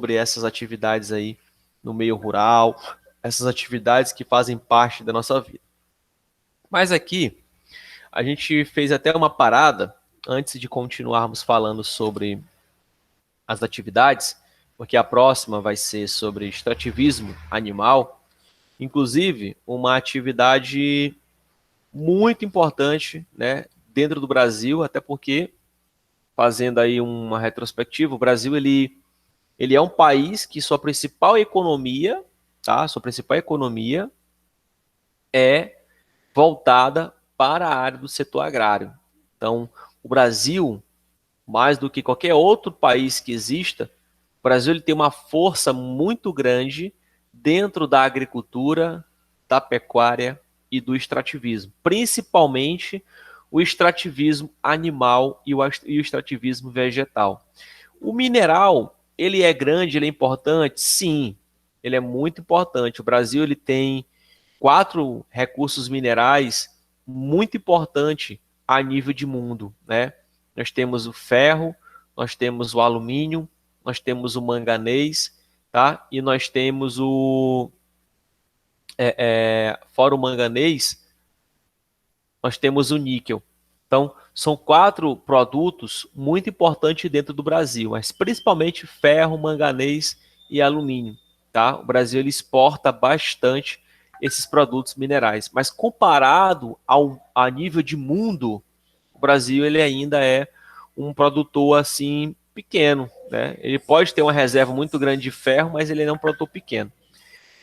sobre essas atividades aí no meio rural, essas atividades que fazem parte da nossa vida. Mas aqui, a gente fez até uma parada antes de continuarmos falando sobre as atividades, porque a próxima vai ser sobre extrativismo animal, inclusive uma atividade muito importante, né, dentro do Brasil, até porque, fazendo aí uma retrospectiva, o Brasil ele é um país que sua principal economia, tá, sua principal economia é voltada para a área do setor agrário. Então, o Brasil, mais do que qualquer outro país que exista, o Brasil ele tem uma força muito grande dentro da agricultura, da pecuária e do extrativismo, principalmente o extrativismo animal e o extrativismo vegetal. O mineral, ele é grande, ele é importante? Sim, ele é muito importante. O Brasil ele tem 4 recursos minerais muito importantes a nível de mundo, né? Nós temos o ferro, nós temos o alumínio, nós temos o manganês, tá? E nós temos fora o manganês, nós temos o níquel. Então, são 4 produtos muito importantes dentro do Brasil, mas principalmente ferro, manganês e alumínio, tá? O Brasil ele exporta bastante esses produtos minerais, mas comparado a nível de mundo, o Brasil ele ainda é um produtor assim pequeno, né? Ele pode ter uma reserva muito grande de ferro, mas ele é um produtor pequeno.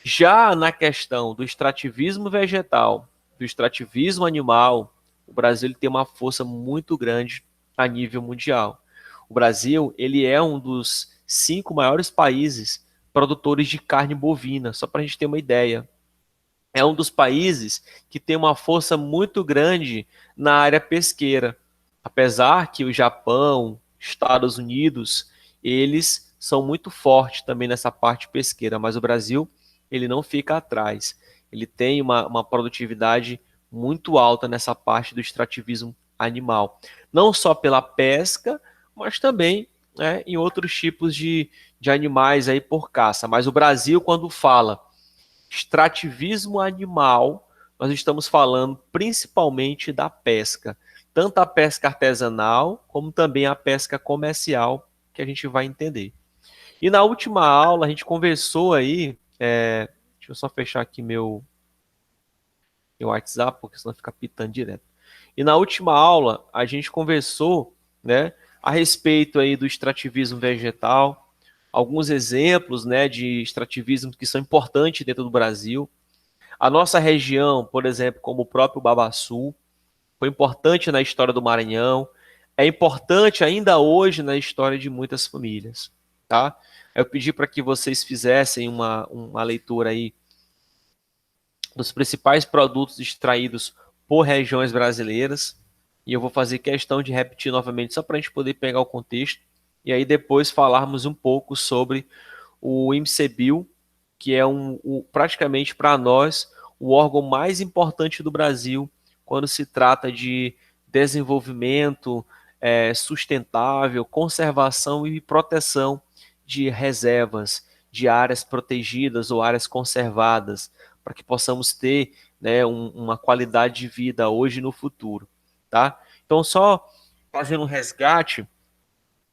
Já na questão do extrativismo vegetal, do extrativismo animal, o Brasil ele tem uma força muito grande a nível mundial. O Brasil ele é um dos 5 maiores países produtores de carne bovina, só para a gente ter uma ideia. É um dos países que tem uma força muito grande na área pesqueira. Apesar que o Japão, Estados Unidos, eles são muito fortes também nessa parte pesqueira, mas o Brasil ele não fica atrás. Ele tem uma produtividade muito alta nessa parte do extrativismo animal. Não só pela pesca, mas também, né, em outros tipos de animais aí por caça. Mas o Brasil, quando fala extrativismo animal, nós estamos falando principalmente da pesca, tanto a pesca artesanal como também a pesca comercial, que a gente vai entender. E na última aula a gente conversou aí, deixa eu só fechar aqui meu WhatsApp, porque senão fica pitando direto. E na última aula a gente conversou, né, a respeito aí do extrativismo vegetal, alguns exemplos, né, de extrativismo que são importantes dentro do Brasil. A nossa região, por exemplo, como o próprio Babaçu, foi importante na história do Maranhão, é importante ainda hoje na história de muitas famílias, tá? Eu pedi para que vocês fizessem uma leitura aí dos principais produtos extraídos por regiões brasileiras, e eu vou fazer questão de repetir novamente só para a gente poder pegar o contexto, e aí depois falarmos um pouco sobre o IMCBio, que é praticamente para nós o órgão mais importante do Brasil quando se trata de desenvolvimento sustentável, conservação e proteção de reservas, de áreas protegidas ou áreas conservadas, para que possamos ter, né, uma qualidade de vida hoje e no futuro, tá? Então, só fazendo um resgate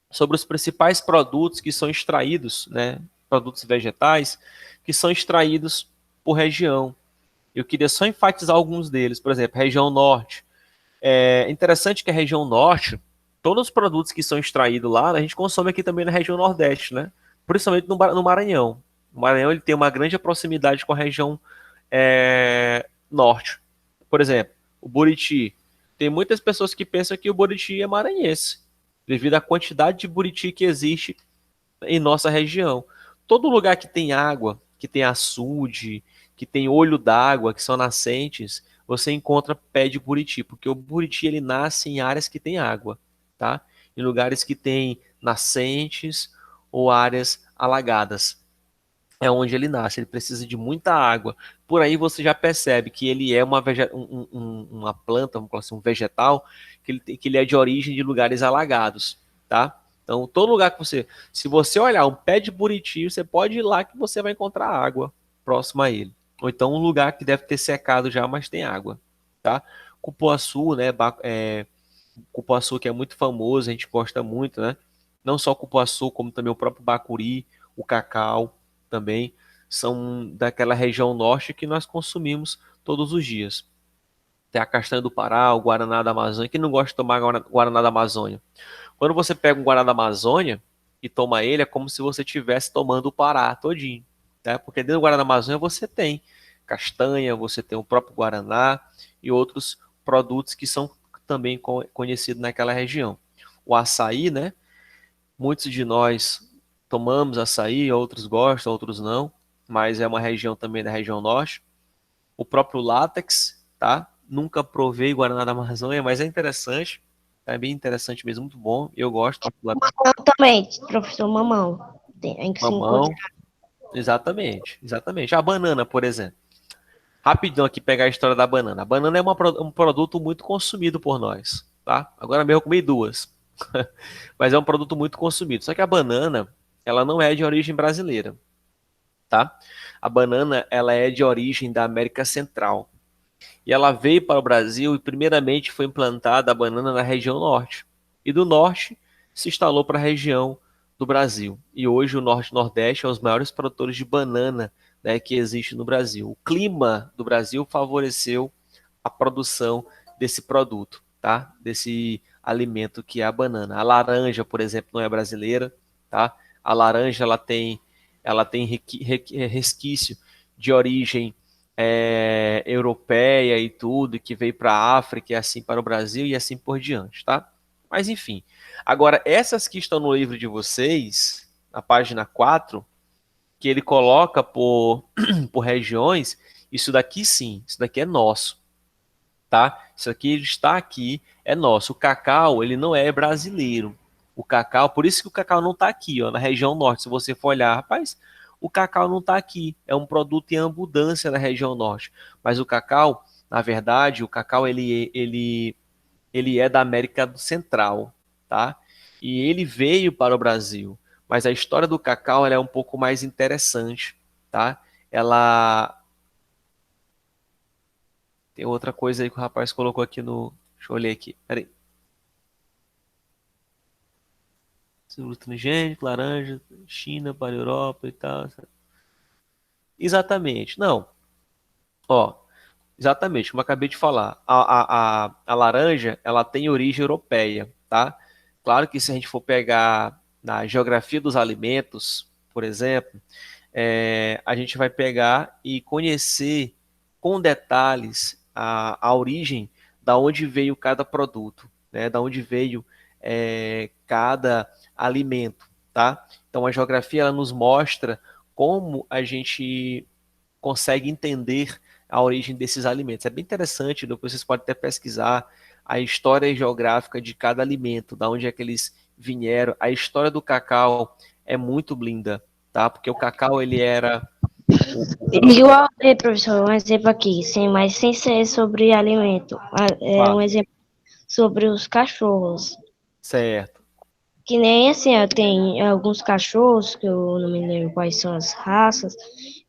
sobre os principais produtos que são extraídos, né, produtos vegetais, que são extraídos por região. Eu queria só enfatizar alguns deles, por exemplo, região norte. É interessante que a região norte, todos os produtos que são extraídos lá, a gente consome aqui também na região nordeste, né? Principalmente no Maranhão. O Maranhão ele tem uma grande proximidade com a região norte. Por exemplo, o Buriti. Tem muitas pessoas que pensam que o Buriti é maranhense, devido à quantidade de Buriti que existe em nossa região. Todo lugar que tem água, que tem açude, que tem olho d'água, que são nascentes, você encontra pé de buriti, porque o buriti ele nasce em áreas que tem água, tá? Em lugares que tem nascentes ou áreas alagadas. É onde ele nasce, ele precisa de muita água. Por aí você já percebe que ele é uma planta, vamos falar assim, um vegetal, que ele é de origem de lugares alagados, tá? Então, todo lugar que você, se você olhar um pé de buriti, você pode ir lá que você vai encontrar água próxima a ele. Ou então um lugar que deve ter secado já, mas tem água, tá? Cupuaçu, né? Cupuaçu que é muito famoso, a gente gosta muito, né? Não só o cupuaçu, como também o próprio bacuri, o cacau também são daquela região norte que nós consumimos todos os dias. Tem a castanha do Pará, o guaraná da Amazônia. Quem não gosta de tomar guaraná da Amazônia? Quando você pega um guaraná da Amazônia e toma ele, é como se você estivesse tomando o Pará todinho, né? Porque dentro do guaraná da Amazônia você tem castanha, você tem o próprio guaraná e outros produtos que são também conhecidos naquela região. O açaí, né? Muitos de nós tomamos açaí, outros gostam, outros não, mas é uma região também da região norte. O próprio látex, tá? Nunca provei Guaraná da Amazônia, mas é interessante. É bem interessante mesmo, muito bom. Eu gosto, particularmente. Mamão também, professor Mamão. Tem que se encontrar. Mamão, exatamente, exatamente. A banana, por exemplo. Rapidão aqui pegar a história da banana. A banana é um produto muito consumido por nós, tá? Agora mesmo eu comi duas. Mas é um produto muito consumido. Só que a banana, ela não é de origem brasileira, tá? A banana, ela é de origem da América Central. E ela veio para o Brasil e primeiramente foi implantada a banana na região norte. E do norte se instalou para a região do Brasil. E hoje o norte e nordeste são os maiores produtores de banana, né, que existe no Brasil. O clima do Brasil favoreceu a produção desse produto, tá? Desse alimento que é a banana. A laranja, por exemplo, não é brasileira, tá? A laranja ela tem resquício de origem europeia e tudo, que veio para a África e assim para o Brasil e assim por diante, tá? Mas enfim. Agora, essas que estão no livro de vocês, na página 4, que ele coloca por regiões, isso daqui sim, isso daqui é nosso, tá? Isso aqui está aqui, é nosso. O cacau, ele não é brasileiro. O cacau, por isso que o cacau não está aqui, ó, na região norte. Se você for olhar, rapaz, o cacau não está aqui. É um produto em abundância na região norte. Mas o cacau, na verdade, o cacau ele é da América Central, tá? E ele veio para o Brasil. Mas a história do cacau ela é um pouco mais interessante, tá? Ela tem outra coisa aí que o rapaz colocou aqui no. Deixa eu olhar aqui. Peraí. Transgênico, laranja, China para a Europa e tal. Exatamente. Não. Ó, exatamente, como eu acabei de falar. A laranja, ela tem origem europeia, tá? Claro que se a gente for pegar na geografia dos alimentos, por exemplo, a gente vai pegar e conhecer com detalhes a origem da onde veio cada produto, né? Da onde veio cada alimento, tá? Então a geografia ela nos mostra como a gente consegue entender a origem desses alimentos. É bem interessante, depois vocês podem até pesquisar a história geográfica de cada alimento, da onde é que eles vieram. A história do cacau é muito linda, tá? Porque o cacau ele era Igual, professor, um exemplo aqui, mas sem ser sobre alimento. É um Fala. exemplo sobre os cachorros. Certo. Que nem assim, tem alguns cachorros, que eu não me lembro quais são as raças,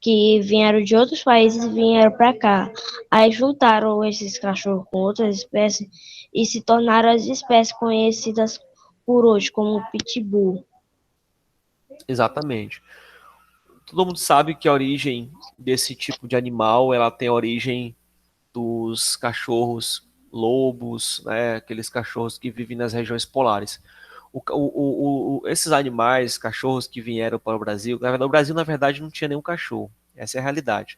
que vieram de outros países e vieram para cá. Aí juntaram esses cachorros com outras espécies e se tornaram as espécies conhecidas por hoje como o Pitbull. Exatamente. Todo mundo sabe que a origem desse tipo de animal, ela tem a origem dos cachorros lobos, né? Aqueles cachorros que vivem nas regiões polares. Esses animais, cachorros que vieram para o Brasil, na verdade, o Brasil, na verdade, não tinha nenhum cachorro. Essa é a realidade.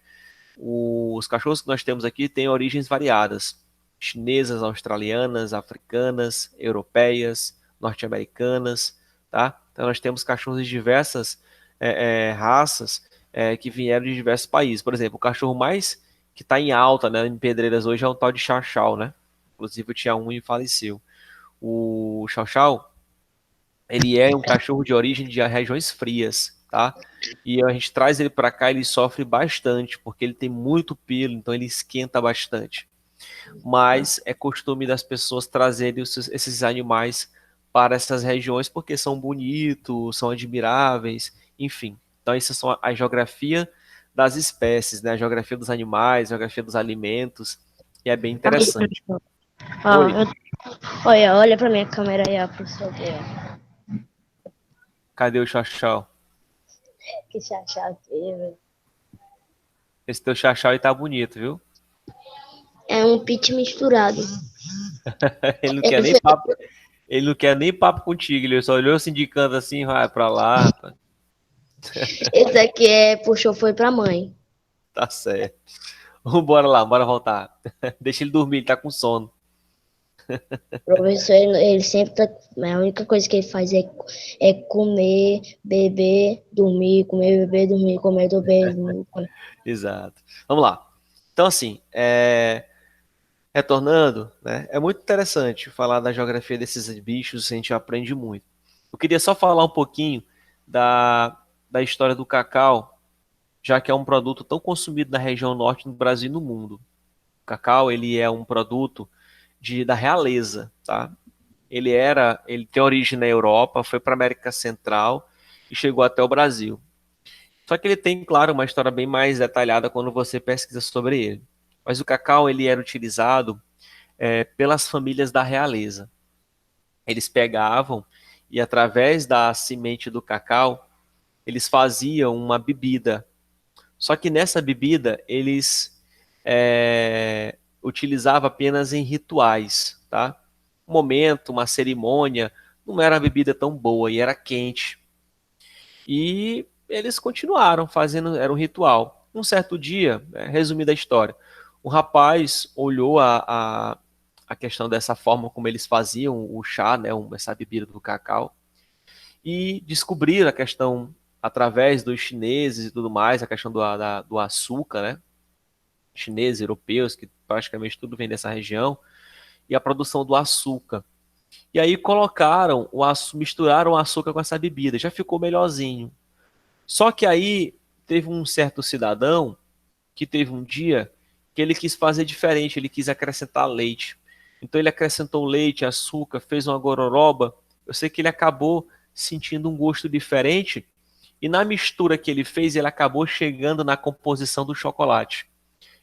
Os cachorros que nós temos aqui têm origens variadas: chinesas, australianas, africanas, europeias, norte-americanas, tá? Então nós temos cachorros de diversas raças que vieram de diversos países. Por exemplo, o cachorro mais que está em alta, né, em Pedreiras hoje é um tal de Chow Chow, né? Inclusive eu tinha um e faleceu. O Chow Chow, ele é um cachorro de origem de regiões frias, tá? E a gente traz ele para cá, ele sofre bastante, porque ele tem muito pelo, então ele esquenta bastante. Mas é costume das pessoas trazerem esses animais para essas regiões porque são bonitos, são admiráveis, enfim. Então, essas são a geografia das espécies, né? A geografia dos animais, a geografia dos alimentos, e é bem Aí, interessante. professor, ó, Oi, olha pra minha câmera aí, ó, professor. cadê o chachau? Que chato, velho. Esse teu chachau aí tá bonito, viu? É um pitch misturado. Ele não quer Ele nem fez- papo, ele não quer nem papo contigo, ele só olhou se indicando assim, vai pra lá, rapaz. Esse aqui puxou, foi pra mãe. Tá certo. Bora lá, bora voltar. Deixa ele dormir, ele tá com sono. O professor, ele sempre tá. A única coisa que ele faz é comer, beber, dormir, comer, beber, dormir, comer, beber, dormir. Exato. Vamos lá. Então, assim, retornando, né, é muito interessante falar da geografia desses bichos, a gente aprende muito. Eu queria só falar um pouquinho da história do cacau, já que é um produto tão consumido na região norte do Brasil e no mundo. O cacau, ele é um produto da realeza, tá? Ele tem origem na Europa, foi para a América Central e chegou até o Brasil. Só que ele tem, claro, uma história bem mais detalhada quando você pesquisa sobre ele. Mas o cacau ele era utilizado pelas famílias da realeza. Eles pegavam e através da semente do cacau eles faziam uma bebida. Só que nessa bebida eles utilizavam apenas em rituais, tá? Um momento, uma cerimônia, não era uma bebida tão boa e era quente. E eles continuaram fazendo, era um ritual. Um certo dia, resumindo a história, um rapaz olhou a questão dessa forma como eles faziam o chá, né, essa bebida do cacau, e descobriram a questão através dos chineses e tudo mais, a questão do açúcar, né, chineses, europeus, que praticamente tudo vem dessa região, e a produção do açúcar. E aí colocaram misturaram o açúcar com essa bebida, já ficou melhorzinho. Só que aí teve um certo cidadão que teve um dia que ele quis fazer diferente, ele quis acrescentar leite. Então ele acrescentou leite, açúcar, fez uma gororoba. Eu sei que ele acabou sentindo um gosto diferente e na mistura que ele fez, ele acabou chegando na composição do chocolate.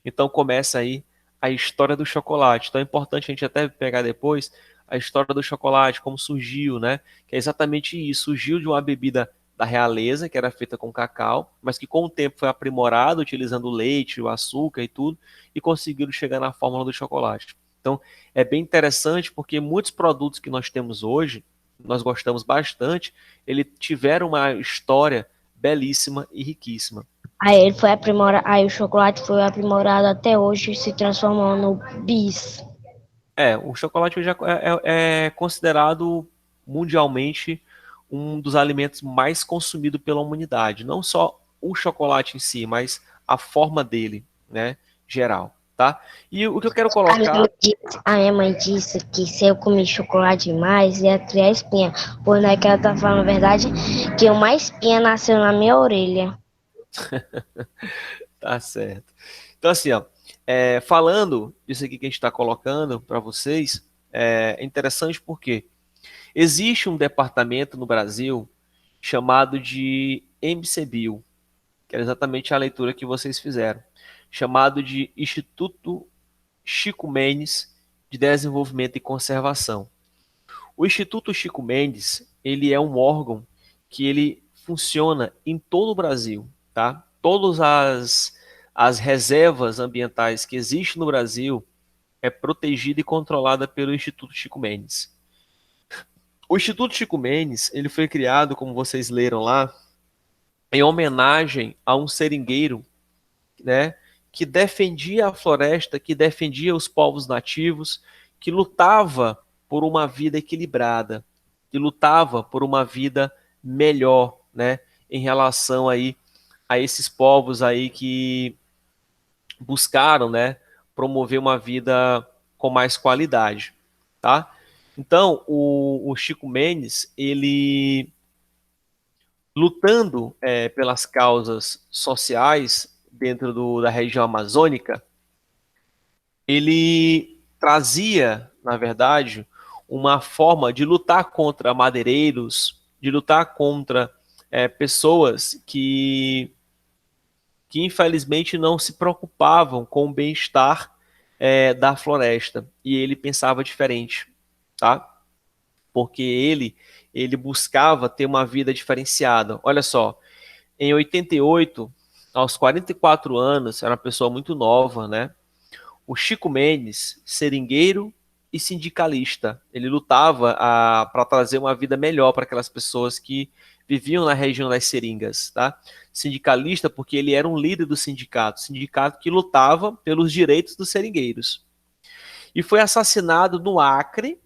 Então começa aí a história do chocolate. Então é importante a gente até pegar depois a história do chocolate, como surgiu, né? Que é exatamente isso. Surgiu de uma bebida da realeza, que era feita com cacau, mas que com o tempo foi aprimorado, utilizando o leite, o açúcar e tudo, e conseguiram chegar na fórmula do chocolate. Então é bem interessante porque muitos produtos que nós temos hoje, nós gostamos bastante, eles tiveram uma história belíssima e riquíssima. Aí ele foi aprimorado, aí o chocolate foi aprimorado até hoje, se transformou no bis. O chocolate hoje é considerado mundialmente um dos alimentos mais consumidos pela humanidade. Não só o chocolate em si, mas a forma dele, né, geral, tá? E o que eu quero colocar, A minha mãe disse que se eu comer chocolate demais, ia criar espinha. Por não é que ela tá falando a verdade, que uma espinha nasceu na minha orelha. tá certo. Então assim, ó, falando disso aqui que a gente está colocando para vocês, é interessante porque existe um departamento no Brasil chamado de MCBio, que era exatamente a leitura que vocês fizeram, chamado de Instituto Chico Mendes de Desenvolvimento e Conservação. O Instituto Chico Mendes, ele é um órgão que ele funciona em todo o Brasil, tá? Todas as reservas ambientais que existem no Brasil é protegida e controlada pelo Instituto Chico Mendes. O Instituto Chico Mendes, ele foi criado, como vocês leram lá, em homenagem a um seringueiro, né, que defendia a floresta, que defendia os povos nativos, que lutava por uma vida equilibrada, que lutava por uma vida melhor, né, em relação aí a esses povos aí que buscaram, né, promover uma vida com mais qualidade, tá? Então, o Chico Mendes, ele lutando pelas causas sociais dentro da região amazônica, ele trazia, na verdade, uma forma de lutar contra madeireiros, de lutar contra pessoas que infelizmente não se preocupavam com o bem-estar da floresta. E ele pensava diferente, tá? Porque ele buscava ter uma vida diferenciada. Olha só, em 88, aos 44 anos, era uma pessoa muito nova, né? O Chico Mendes, seringueiro e sindicalista, ele lutava para trazer uma vida melhor para aquelas pessoas que viviam na região das seringas, tá? Sindicalista porque ele era um líder do sindicato que lutava pelos direitos dos seringueiros. E foi assassinado no Acre,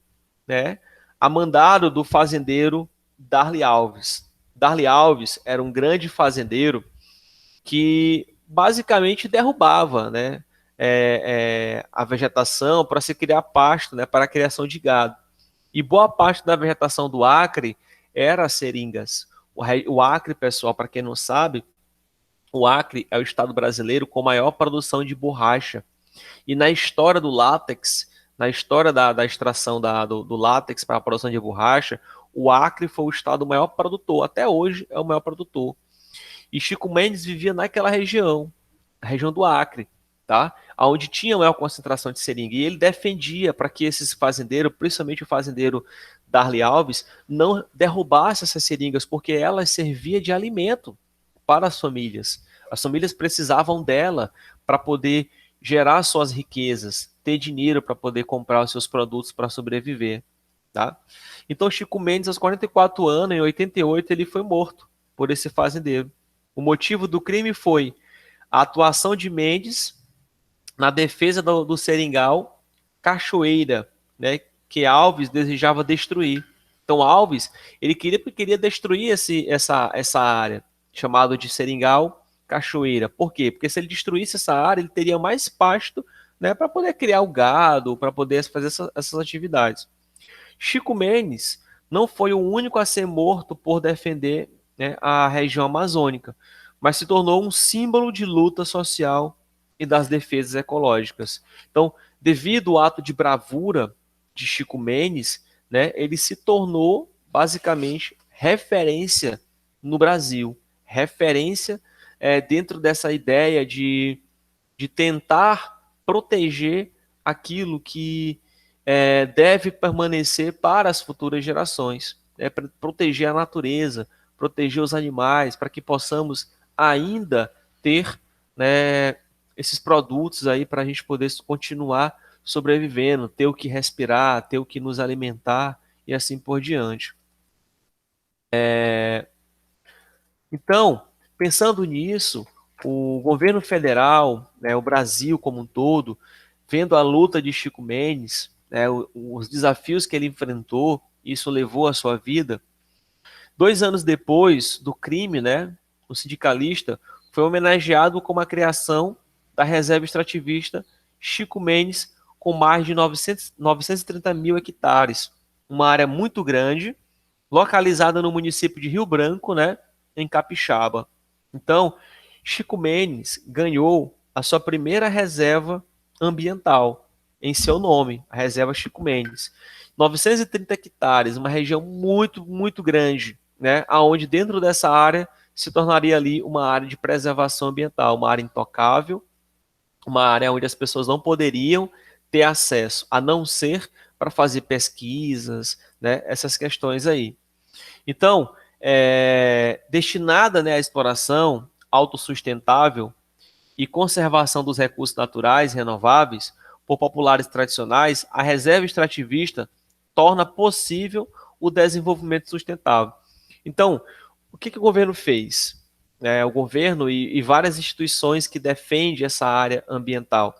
né, a mandado do fazendeiro Darly Alves. Darly Alves era um grande fazendeiro que basicamente derrubava, né, a vegetação para se criar pasto, né, para a criação de gado. E boa parte da vegetação do Acre era seringas. O Acre, pessoal, para quem não sabe, o Acre é o estado brasileiro com maior produção de borracha. E na história do látex, na história da extração do látex para a produção de borracha, o Acre foi o estado maior produtor. Até hoje é o maior produtor. E Chico Mendes vivia naquela região, a região do Acre, tá? Onde tinha maior concentração de seringa. E ele defendia para que esses fazendeiros, principalmente o fazendeiro Darly Alves, não derrubasse essas seringas, porque elas serviam de alimento para as famílias. As famílias precisavam dela para poder gerar suas riquezas, ter dinheiro para poder comprar os seus produtos para sobreviver, tá? Então Chico Mendes, aos 44 anos, em 88, ele foi morto por esse fazendeiro. O motivo do crime foi a atuação de Mendes na defesa do seringal Cachoeira, né, que Alves desejava destruir. Então Alves, ele queria destruir essa área, chamada de seringal Cachoeira. Por quê? Porque se ele destruísse essa área, ele teria mais pasto, né, para poder criar o gado, para poder fazer essas atividades. Chico Mendes não foi o único a ser morto por defender, né, a região amazônica, mas se tornou um símbolo de luta social e das defesas ecológicas. Então, devido ao ato de bravura de Chico Mendes, né, ele se tornou basicamente referência no Brasil, referência dentro dessa ideia de tentar proteger aquilo que deve permanecer para as futuras gerações, né, para proteger a natureza, proteger os animais, para que possamos ainda ter, né, esses produtos aí para a gente poder continuar sobrevivendo, ter o que respirar, ter o que nos alimentar e assim por diante. Então, pensando nisso, o governo federal, né, o Brasil como um todo, vendo a luta de Chico Mendes, né, os desafios que ele enfrentou, isso levou à sua vida. 2 anos depois do crime, né, o sindicalista foi homenageado com a criação da reserva extrativista Chico Mendes, com mais de 930 mil hectares, uma área muito grande, localizada no município de Rio Branco, né, em Capixaba. Então, Chico Mendes ganhou a sua primeira reserva ambiental em seu nome, a reserva Chico Mendes. 930 hectares, uma região muito, muito grande, né, aonde dentro dessa área se tornaria ali uma área de preservação ambiental, uma área intocável, uma área onde as pessoas não poderiam ter acesso, a não ser para fazer pesquisas, né, essas questões aí. Então, destinada, né, à exploração autossustentável e conservação dos recursos naturais renováveis por populares tradicionais, a reserva extrativista torna possível o desenvolvimento sustentável. Então, o que o governo fez? O governo e várias instituições que defendem essa área ambiental.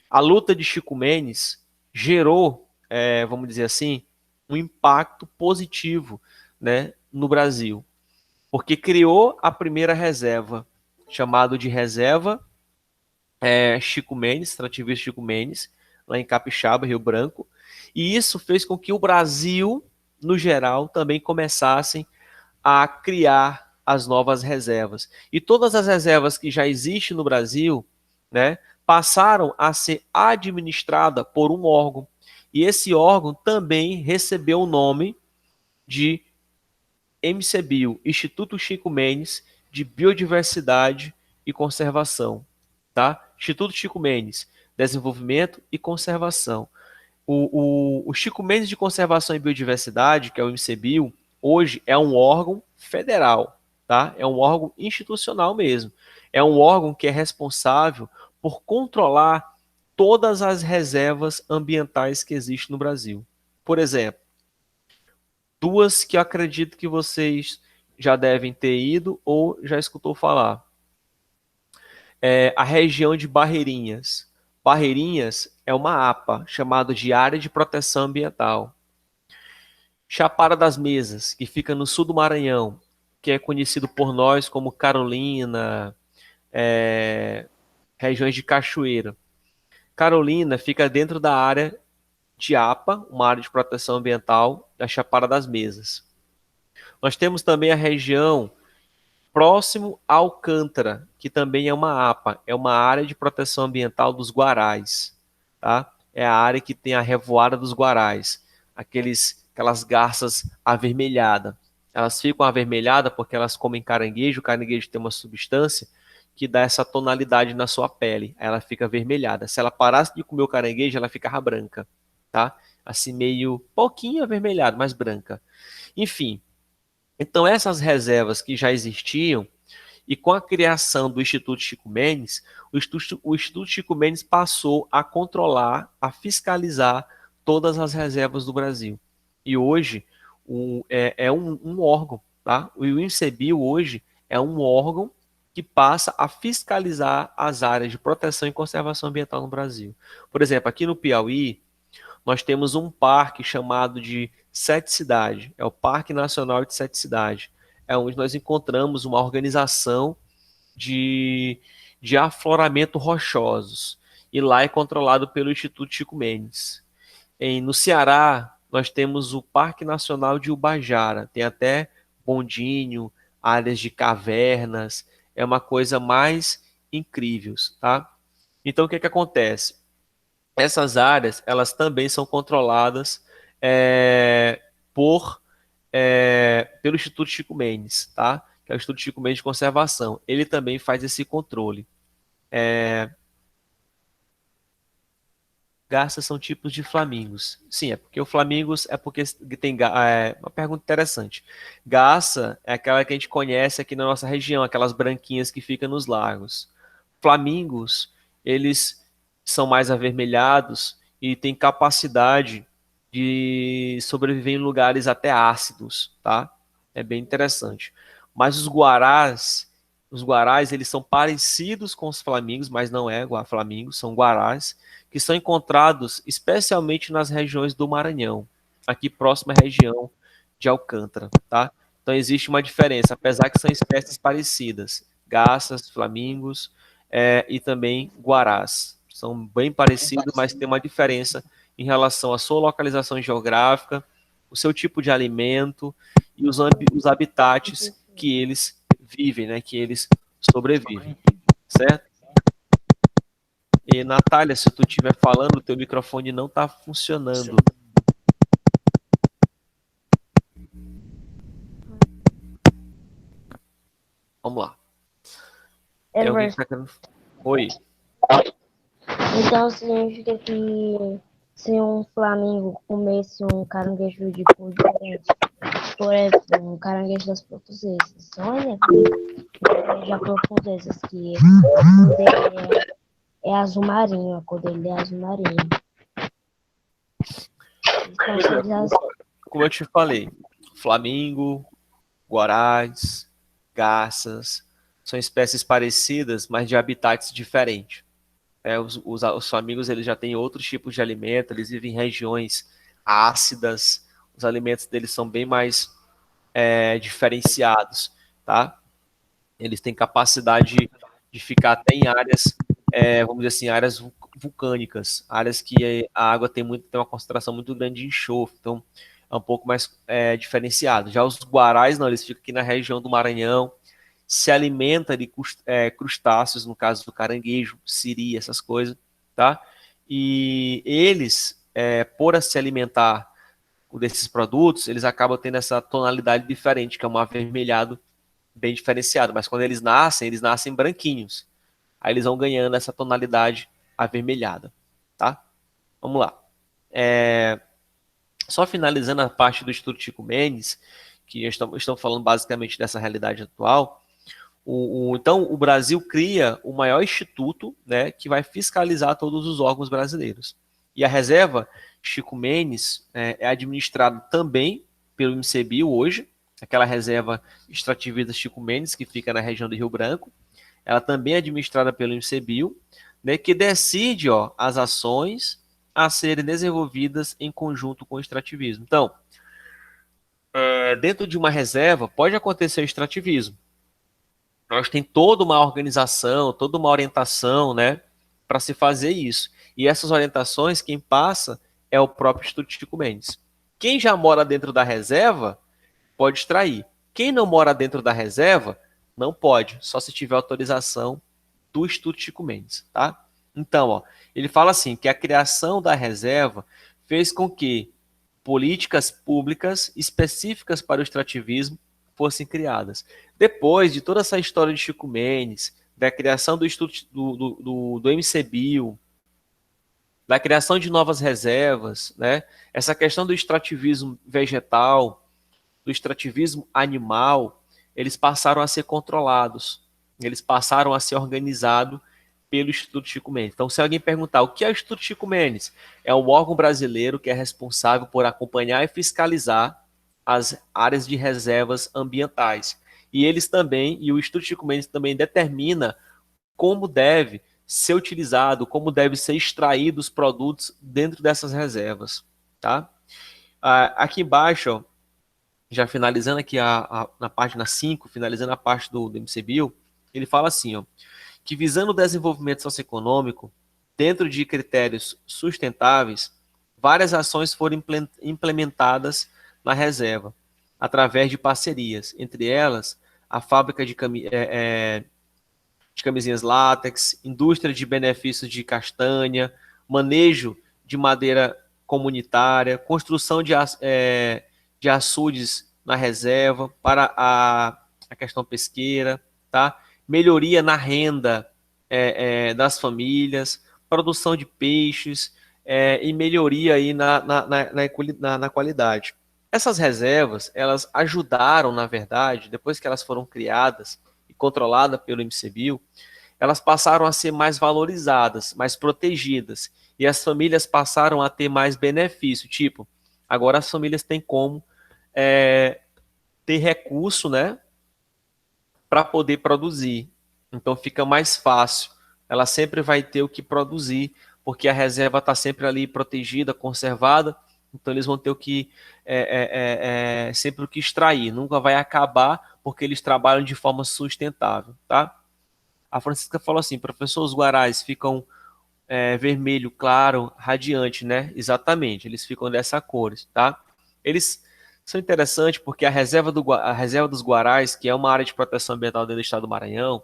A luta de Chico Mendes gerou, vamos dizer assim, um impacto positivo, né, no Brasil, porque criou a primeira reserva, chamado de Reserva Chico Mendes, extrativista Chico Mendes, lá em Capixaba, Rio Branco, e isso fez com que o Brasil, no geral, também começassem a criar as novas reservas. E todas as reservas que já existem no Brasil, né, passaram a ser administradas por um órgão. E esse órgão também recebeu o nome de INCBio, Instituto Chico Mendes de Biodiversidade e Conservação, tá? Instituto Chico Mendes, Desenvolvimento e Conservação. O Chico Mendes de Conservação e Biodiversidade, que é o INCBio, hoje é um órgão federal, tá? É um órgão institucional mesmo. É um órgão que é responsável por controlar todas as reservas ambientais que existem no Brasil. Por exemplo, duas que eu acredito que vocês já devem ter ido ou já escutou falar. A região de Barreirinhas. Barreirinhas é uma APA, chamada de Área de Proteção Ambiental. Chapada das Mesas, que fica no sul do Maranhão, que é conhecido por nós como Carolina, regiões de Cachoeira. Carolina fica dentro da área de APA, uma área de proteção ambiental da Chapada das Mesas. Nós temos também a região próximo a Alcântara, que também é uma APA, é uma área de proteção ambiental dos Guarais, tá? É a área que tem a revoada dos Guarais, aquelas garças avermelhadas. Elas ficam avermelhadas porque elas comem caranguejo, o caranguejo tem uma substância que dá essa tonalidade na sua pele, aí ela fica avermelhada. Se ela parasse de comer o caranguejo, ela ficava branca, tá? Assim meio pouquinho avermelhado, mas branca. Enfim, então essas reservas que já existiam, e com a criação do Instituto Chico Mendes, o Instituto Chico Mendes passou a controlar, a fiscalizar todas as reservas do Brasil. E hoje é um órgão, tá? O INCBio hoje é um órgão que passa a fiscalizar as áreas de proteção e conservação ambiental no Brasil. Por exemplo, aqui no Piauí, nós temos um parque chamado de Sete Cidades, é o Parque Nacional de Sete Cidades, é onde nós encontramos uma organização de, de afloramento rochosos, e lá é controlado pelo Instituto Chico Mendes. No Ceará, nós temos o Parque Nacional de Ubajara, tem até bondinho, áreas de cavernas, é uma coisa mais incrível, tá? Então, o que acontece? Essas áreas, elas também são controladas é, pelo Instituto Chico Mendes, tá? Que é o Instituto Chico Mendes de Conservação. Ele também faz esse controle. Garças são tipos de flamingos. Sim, é porque o flamingos é porque tem uma pergunta interessante. Garça é aquela que a gente conhece aqui na nossa região, aquelas branquinhas que ficam nos lagos. Flamingos, eles são mais avermelhados e têm capacidade de sobreviver em lugares até ácidos, tá? É bem interessante. Mas os guarás, eles são parecidos com os flamingos, mas não é flamingos, são guarás, que são encontrados especialmente nas regiões do Maranhão, aqui próxima à região de Alcântara, tá? Então existe uma diferença, apesar que são espécies parecidas, garças, flamingos e também guarás. São bem parecidos, mas tem uma diferença em relação à sua localização geográfica, o seu tipo de alimento e os habitats que eles vivem, né, que eles sobrevivem, certo? E Natália, se tu estiver falando, o teu microfone não está funcionando. Vamos lá. Tem alguém que tá querendo... Oi. Então significa que se um flamingo comesse um caranguejo de cor diferente, por exemplo, um caranguejo das portuguesas, olha, já portuguesas que a cor dele é azul marinho, a cor dele é azul marinho. Então, como eu te falei, flamingo, guarás, garças, são espécies parecidas, mas de habitats diferentes. Os flamingos eles já têm outros tipos de alimento, eles vivem em regiões ácidas, os alimentos deles são bem mais diferenciados, tá? Eles têm capacidade de ficar até em áreas, vamos dizer assim, áreas vulcânicas, áreas que a água tem uma concentração muito grande de enxofre, então é um pouco mais diferenciado. Já os guarais, não, eles ficam aqui na região do Maranhão, se alimenta de crustáceos, no caso do caranguejo, siri, essas coisas, tá? E eles por se alimentar desses produtos, eles acabam tendo essa tonalidade diferente, que é um avermelhado bem diferenciado. Mas quando eles nascem branquinhos. Aí eles vão ganhando essa tonalidade avermelhada, tá? Vamos lá. Só finalizando a parte do Instituto Chico Mendes, que estamos falando basicamente dessa realidade atual. Então, o Brasil cria o maior instituto, né, que vai fiscalizar todos os órgãos brasileiros. E a reserva Chico Mendes é administrada também pelo INCBio hoje, aquela reserva extrativista Chico Mendes, que fica na região do Rio Branco. Ela também é administrada pelo INCBio, né, que decide as ações a serem desenvolvidas em conjunto com o extrativismo. Então, dentro de uma reserva pode acontecer o extrativismo. Nós tem toda uma organização, toda uma orientação, né, para se fazer isso. E essas orientações, quem passa é o próprio Instituto Chico Mendes. Quem já mora dentro da reserva pode extrair. Quem não mora dentro da reserva não pode, só se tiver autorização do Instituto Chico Mendes, tá? Então, ele fala assim, que a criação da reserva fez com que políticas públicas específicas para o extrativismo fossem criadas. Depois de toda essa história de Chico Mendes, da criação do Instituto do INCBio, da criação de novas reservas, né? Essa questão do extrativismo vegetal, do extrativismo animal, eles passaram a ser controlados, eles passaram a ser organizados pelo Instituto Chico Mendes. Então, se alguém perguntar o que é o Instituto Chico Mendes, é um órgão brasileiro que é responsável por acompanhar e fiscalizar as áreas de reservas ambientais. E eles também, e o Instituto Chico Mendes também determina como deve ser utilizado, como deve ser extraído os produtos dentro dessas reservas, tá? Aqui embaixo, já finalizando aqui na página 5, finalizando a parte do INCBio, ele fala assim, que visando o desenvolvimento socioeconômico, dentro de critérios sustentáveis, várias ações foram implementadas na reserva, através de parcerias, entre elas a fábrica de camisinhas látex, indústria de benefícios de castanha, manejo de madeira comunitária, construção de açudes na reserva para a questão pesqueira, tá? Melhoria na renda das famílias, produção de peixes e melhoria aí na qualidade. Essas reservas, elas ajudaram, na verdade, depois que elas foram criadas e controladas pelo INCBio, elas passaram a ser mais valorizadas, mais protegidas, e as famílias passaram a ter mais benefício, tipo, agora as famílias têm como ter recurso, né, para poder produzir. Então fica mais fácil. Ela sempre vai ter o que produzir, porque a reserva está sempre ali protegida, conservada. Então eles vão ter o que sempre o que extrair. Nunca vai acabar, porque eles trabalham de forma sustentável, tá? A Francisca falou assim, professor, os guarais ficam vermelho claro, radiante, né? Exatamente, eles ficam dessa cores, tá? Eles são interessantes porque a reserva dos Guarais, que é uma área de proteção ambiental dentro do estado do Maranhão,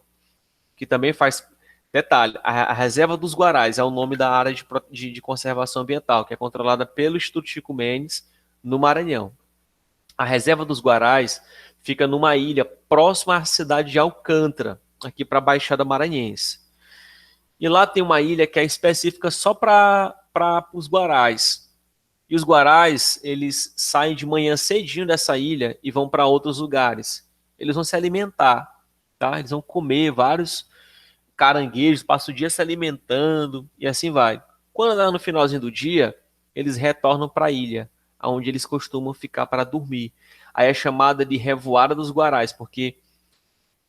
que também faz... Detalhe, a reserva dos Guarais é o nome da área de conservação ambiental, que é controlada pelo Instituto Chico Mendes, no Maranhão. A reserva dos Guarais fica numa ilha próxima à cidade de Alcântara, aqui para a Baixada Maranhense. E lá tem uma ilha que é específica só para os Guarais. E os Guarais, eles saem de manhã cedinho dessa ilha e vão para outros lugares. Eles vão se alimentar, tá? Eles vão comer vários caranguejos, passam o dia se alimentando e assim vai. Quando dá no finalzinho do dia, eles retornam para a ilha, onde eles costumam ficar para dormir. Aí é chamada de revoada dos Guarais, porque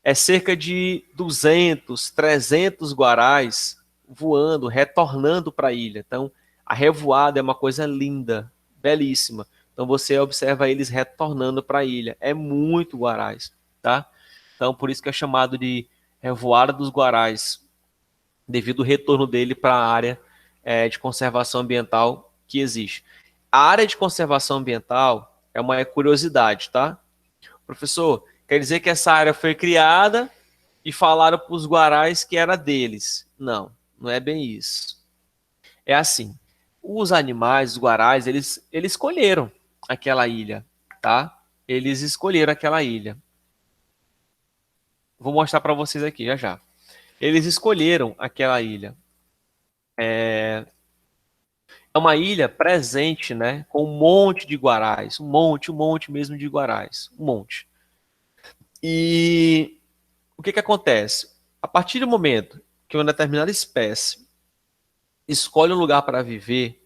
é cerca de 200, 300 Guarais voando, retornando para a ilha. Então, a revoada é uma coisa linda, belíssima. Então, você observa eles retornando para a ilha. É muito Guarais, tá? Então, por isso que é chamado de revoada dos Guarais, devido ao retorno dele para a área de conservação ambiental que existe. A área de conservação ambiental é uma curiosidade, tá? Professor, quer dizer que essa área foi criada e falaram para os Guarais que era deles. Não, não é bem isso. É assim, Os animais, os guarais, eles escolheram aquela ilha, tá? Eles escolheram aquela ilha. Vou mostrar para vocês aqui, já já. Eles escolheram aquela ilha. É uma ilha presente, né? Com um monte de guarais. Um monte mesmo de guarais. Um monte. E o que que acontece? A partir do momento que uma determinada espécie escolhe um lugar para viver,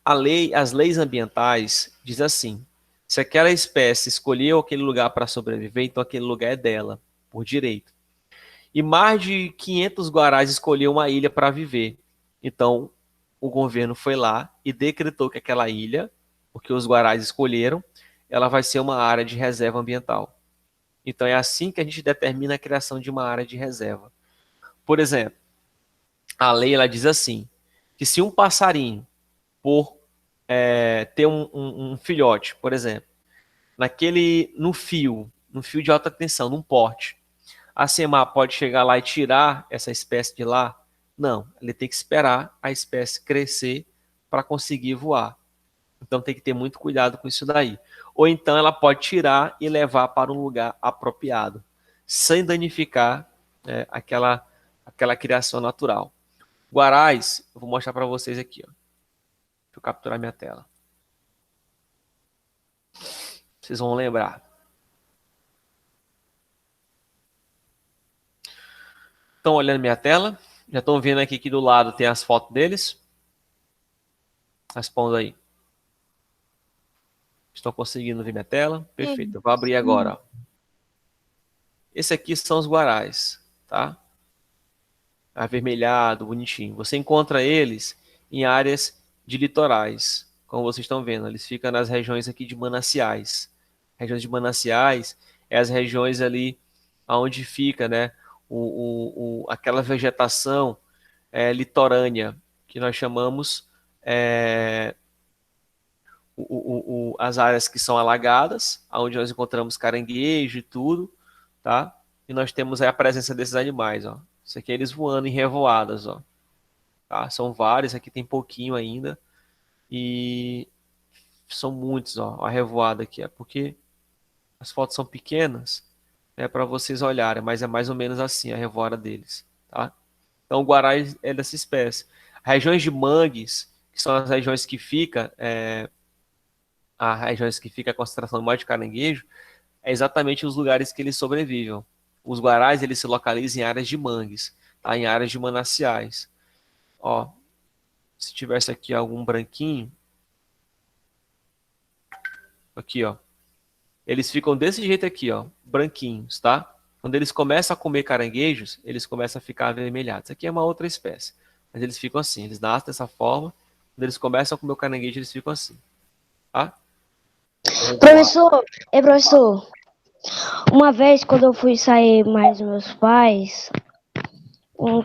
as leis ambientais diz assim: se aquela espécie escolheu aquele lugar para sobreviver, então aquele lugar é dela, por direito. E mais de 500 guarais escolheram uma ilha para viver. Então, o governo foi lá e decretou que aquela ilha, porque os guarais escolheram, ela vai ser uma área de reserva ambiental. Então, é assim que a gente determina a criação de uma área de reserva. Por exemplo, a lei ela diz assim, que se um passarinho, por ter um filhote, por exemplo, no fio de alta tensão, num porte, a SEMAR pode chegar lá e tirar essa espécie de lá? Não, ele tem que esperar a espécie crescer para conseguir voar. Então tem que ter muito cuidado com isso daí. Ou então ela pode tirar e levar para um lugar apropriado, sem danificar aquela criação natural. Guarais, eu vou mostrar para vocês aqui. Ó. Deixa eu capturar minha tela. Vocês vão lembrar. Estão olhando minha tela? Já estão vendo aqui que do lado tem as fotos deles? Responda aí. Estão conseguindo ver minha tela? Perfeito. Eu vou abrir agora. Ó. Esse aqui são os guarais, tá? Avermelhado, bonitinho. Você encontra eles em áreas de litorais, como vocês estão vendo. Eles ficam nas regiões aqui de mananciais. Regiões de mananciais é as regiões ali onde fica, né, aquela vegetação litorânea que nós chamamos as áreas que são alagadas, onde nós encontramos caranguejo e tudo, tá? E nós temos aí a presença desses animais, ó. Isso aqui é eles voando em revoadas, ó. Tá? São vários, aqui tem pouquinho ainda. E são muitos, ó. A revoada aqui, é porque as fotos são pequenas, é para vocês olharem, mas é mais ou menos assim a revoada deles, tá? Então o guará é dessa espécie. Regiões de mangues, que são as regiões que fica as regiões que fica a concentração maior de caranguejo, é exatamente os lugares que eles sobrevivem. Os guarais eles se localizam em áreas de mangues, tá? Em áreas de mananciais. Ó, se tivesse aqui algum branquinho, aqui ó, eles ficam desse jeito aqui ó, branquinhos, tá? Quando eles começam a comer caranguejos, eles começam a ficar avermelhados. Isso aqui é uma outra espécie, mas eles ficam assim, eles nascem dessa forma. Quando eles começam a comer o caranguejo, eles ficam assim, tá? Professor, uma vez quando eu fui sair mais com meus pais, eu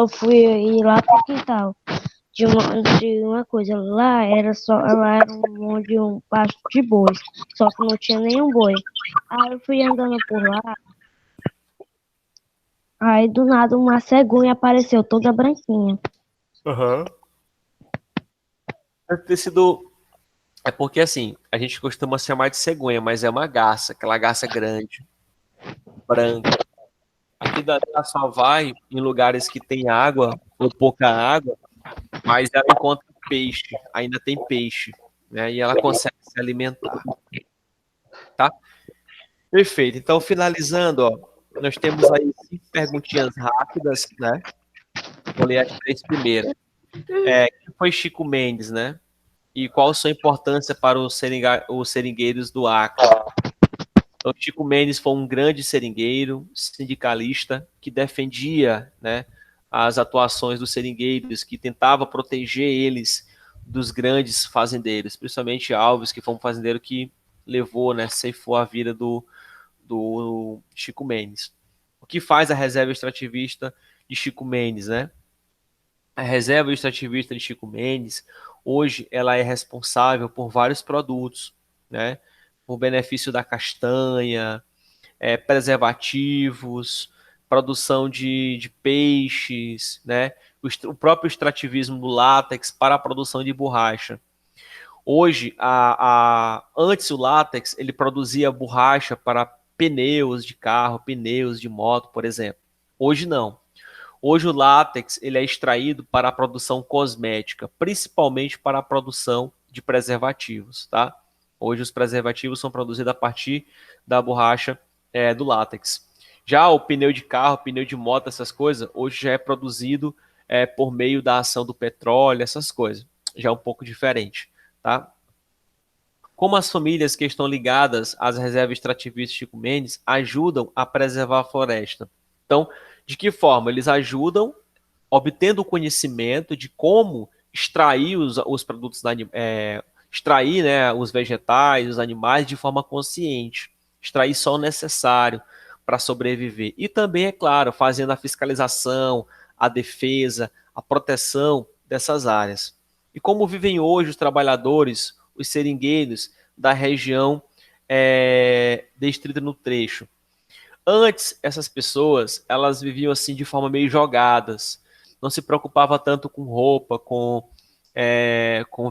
fui ir lá pro quintal de uma coisa. Lá era um pasto de bois, só que não tinha nenhum boi. Aí eu fui andando por lá, aí do nada uma cegonha apareceu toda branquinha. Uhum. Deve ter sido. É porque assim, a gente costuma chamar de cegonha, mas é uma garça, aquela garça grande, branca. Aqui dali ela só vai em lugares que tem água ou pouca água, mas ela encontra peixe, ainda tem peixe, né? E ela consegue se alimentar, tá? Perfeito. Então, finalizando, ó, nós temos aí 5 perguntinhas rápidas, né? Vou ler as 3 primeiras. Quem foi Chico Mendes, né? E qual sua importância para os seringueiros do Acre? Então, Chico Mendes foi um grande seringueiro, sindicalista, que defendia, né, as atuações dos seringueiros, que tentava proteger eles dos grandes fazendeiros, principalmente Alves, que foi um fazendeiro que levou, né, ceifou a vida do Chico Mendes. O que faz a reserva extrativista de Chico Mendes, né? A reserva extrativista de Chico Mendes, hoje, ela é responsável por vários produtos, né? Por benefício da castanha, preservativos, produção de peixes, né? O próprio extrativismo do látex para a produção de borracha. Hoje, antes o látex, ele produzia borracha para pneus de carro, pneus de moto, por exemplo. Hoje não. Hoje o látex ele é extraído para a produção cosmética, principalmente para a produção de preservativos, tá? Hoje os preservativos são produzidos a partir da borracha do látex. Já o pneu de carro, pneu de moto, essas coisas, hoje já é produzido por meio da ação do petróleo, essas coisas. Já é um pouco diferente, tá? Como as famílias que estão ligadas às reservas extrativistas Chico Mendes ajudam a preservar a floresta? Então, de que forma? Eles ajudam obtendo o conhecimento de como extrair os produtos, extrair, né, os vegetais, os animais de forma consciente, extrair só o necessário para sobreviver. E também, é claro, fazendo a fiscalização, a defesa, a proteção dessas áreas. E como vivem hoje os trabalhadores, os seringueiros da região descrita no trecho? Antes, essas pessoas, elas viviam assim de forma meio jogadas, não se preocupava tanto com roupa, com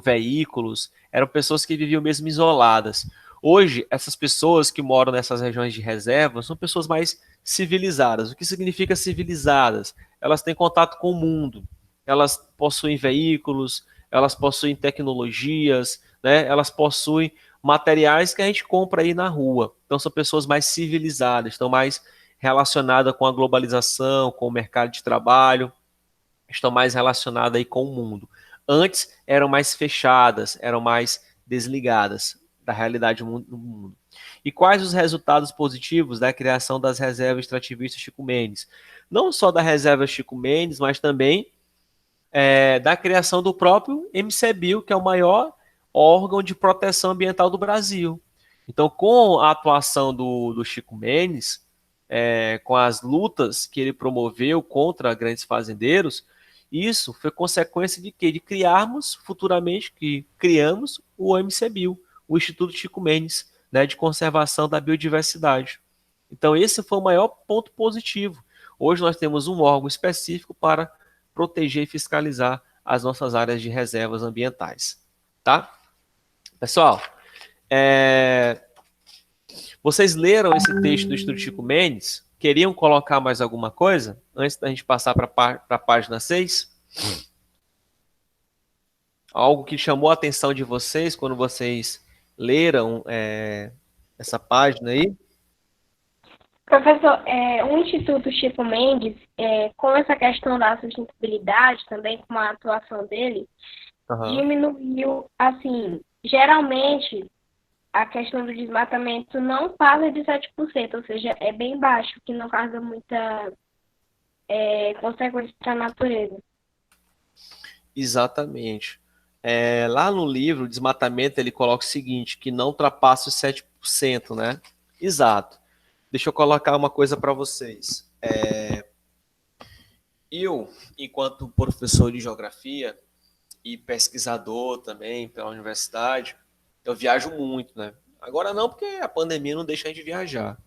veículos, eram pessoas que viviam mesmo isoladas. Hoje, essas pessoas que moram nessas regiões de reserva são pessoas mais civilizadas. O que significa civilizadas? Elas têm contato com o mundo, elas possuem veículos, elas possuem tecnologias, né? Elas possuem materiais que a gente compra aí na rua. Então são pessoas mais civilizadas, estão mais relacionadas com a globalização, com o mercado de trabalho, estão mais relacionadas aí com o mundo. Antes eram mais fechadas, eram mais desligadas da realidade do mundo. E quais os resultados positivos da criação das reservas extrativistas Chico Mendes? Não só da reserva Chico Mendes, mas também da criação do próprio MCBio, que é o maior órgão de proteção ambiental do Brasil. Então, com a atuação do Chico Mendes, com as lutas que ele promoveu contra grandes fazendeiros, isso foi consequência de quê? De criarmos futuramente, que criamos o MCBio, o Instituto Chico Mendes, né, de conservação da biodiversidade. Então, esse foi o maior ponto positivo. Hoje nós temos um órgão específico para proteger e fiscalizar as nossas áreas de reservas ambientais. Tá? Pessoal, vocês leram esse texto do Instituto Chico Mendes? Queriam colocar mais alguma coisa antes da gente passar para a página 6? Algo que chamou a atenção de vocês quando vocês leram essa página aí? Professor, o Instituto Chico Mendes, com essa questão da sustentabilidade, também com a atuação dele, diminuiu, assim, geralmente a questão do desmatamento não passa de 7%, ou seja, é bem baixo, que não causa muita consequência para a natureza. Exatamente. Lá no livro, o desmatamento, ele coloca o seguinte, que não ultrapassa os 7%, né? Exato. Deixa eu colocar uma coisa para vocês. Eu, enquanto professor de geografia e pesquisador também pela universidade, eu viajo muito, né? Agora não, porque a pandemia não deixa a gente viajar.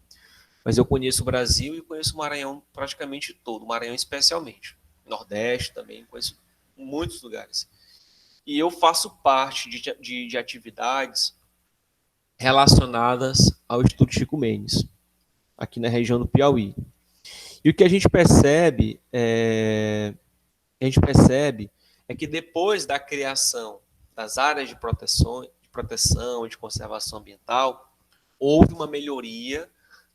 Mas eu conheço o Brasil e conheço o Maranhão praticamente todo, o Maranhão especialmente. Nordeste também, conheço muitos lugares. E eu faço parte de atividades relacionadas ao Instituto Chico Mendes, aqui na região do Piauí. E o que a gente percebe é que depois da criação das áreas de proteção e de conservação ambiental, houve uma melhoria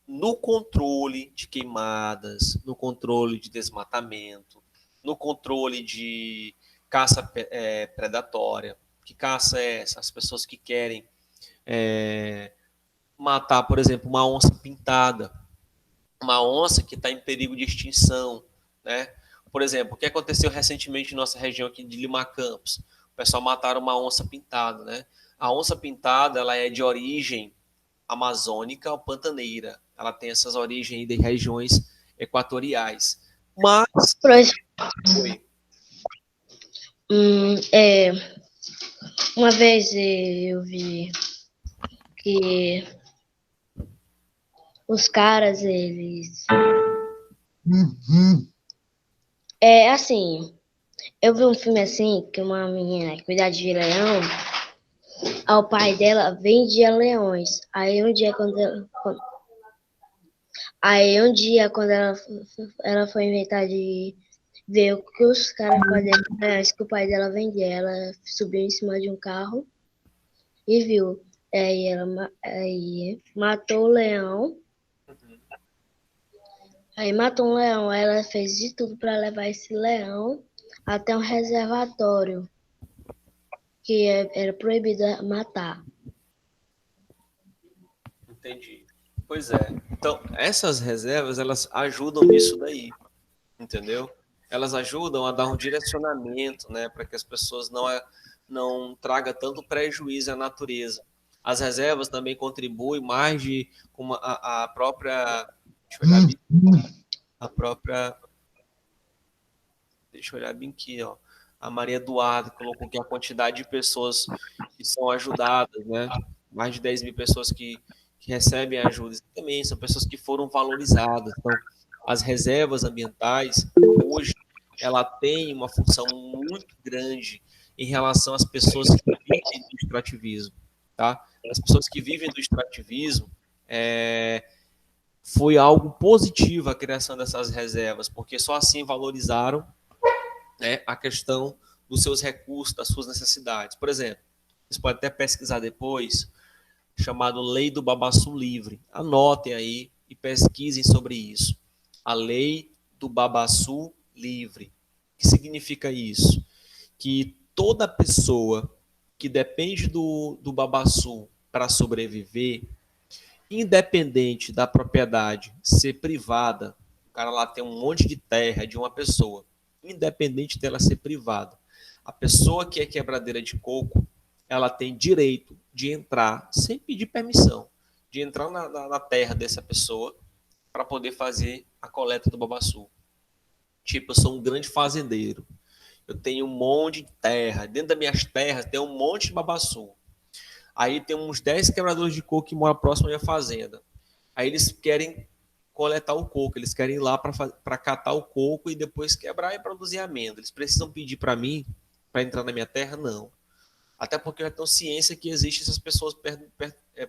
no controle de queimadas, no controle de desmatamento, no controle de caça predatória. Que caça é essa? As pessoas que querem matar, por exemplo, uma onça pintada, uma onça que está em perigo de extinção, né? Por exemplo, o que aconteceu recentemente em nossa região aqui de Lima Campos? O pessoal mataram uma onça pintada, né? A onça pintada, ela é de origem amazônica ou pantaneira. Ela tem essas origens de regiões equatoriais. Mas... Uma vez eu vi que os caras, eles É assim, eu vi um filme assim, que uma menina cuidava de leão, ao pai dela vendia leões. Quando ela foi inventar de ver o que os caras faziam com leões que o pai dela vendia, ela subiu em cima de um carro e viu. Aí matou o leão. Aí matou um leão. Ela fez de tudo para levar esse leão até um reservatório que era proibido matar. Entendi. Pois é. Então, essas reservas, elas ajudam nisso daí, entendeu? Elas ajudam a dar um direcionamento, né, para que as pessoas não tragam tanto prejuízo à natureza. As reservas também contribuem mais de como a própria, deixa eu olhar bem, a própria, deixa eu olhar bem aqui, ó. A Maria Eduarda colocou que a quantidade de pessoas que são ajudadas, né? Mais de 10 mil pessoas que recebem ajuda. Também são pessoas que foram valorizadas. Então, as reservas ambientais, hoje, ela tem uma função muito grande em relação às pessoas que vivem do extrativismo, tá? As pessoas que vivem do extrativismo, foi algo positivo a criação dessas reservas, porque só assim valorizaram, né, a questão dos seus recursos, das suas necessidades. Por exemplo, vocês podem até pesquisar depois, chamado Lei do Babaçu Livre. Anotem aí e pesquisem sobre isso. A Lei do Babaçu Livre. O que significa isso? Que toda pessoa que depende do babaçu para sobreviver, independente da propriedade ser privada, o cara lá tem um monte de terra de uma pessoa, independente dela ser privada, a pessoa que é quebradeira de coco, ela tem direito de entrar sem pedir permissão, de entrar na terra dessa pessoa para poder fazer a coleta do babaçu. Tipo, eu sou um grande fazendeiro, eu tenho um monte de terra, dentro das minhas terras tem um monte de babaçu. Aí tem uns 10 quebradores de coco que moram próximo à minha fazenda. Aí eles querem coletar o coco, eles querem ir lá para catar o coco e depois quebrar e produzir amêndoa. Eles precisam pedir para mim para entrar na minha terra? Não. Até porque eu já tenho ciência que existem essas pessoas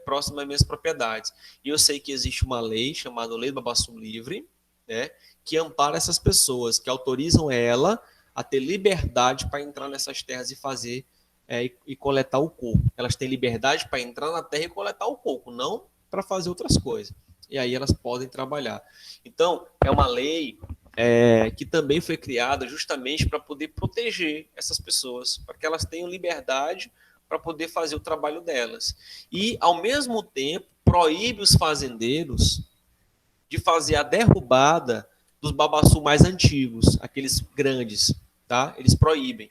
próximas às minhas propriedades. E eu sei que existe uma lei chamada Lei do Babaçu Livre, né, que ampara essas pessoas, que autorizam ela a ter liberdade para entrar nessas terras e fazer e coletar o coco. Elas têm liberdade para entrar na terra e coletar o coco, não para fazer outras coisas. E aí elas podem trabalhar. Então, é uma lei que também foi criada justamente para poder proteger essas pessoas, para que elas tenham liberdade para poder fazer o trabalho delas. E, ao mesmo tempo, proíbe os fazendeiros de fazer a derrubada dos babaçu mais antigos, aqueles grandes, tá? Eles proíbem.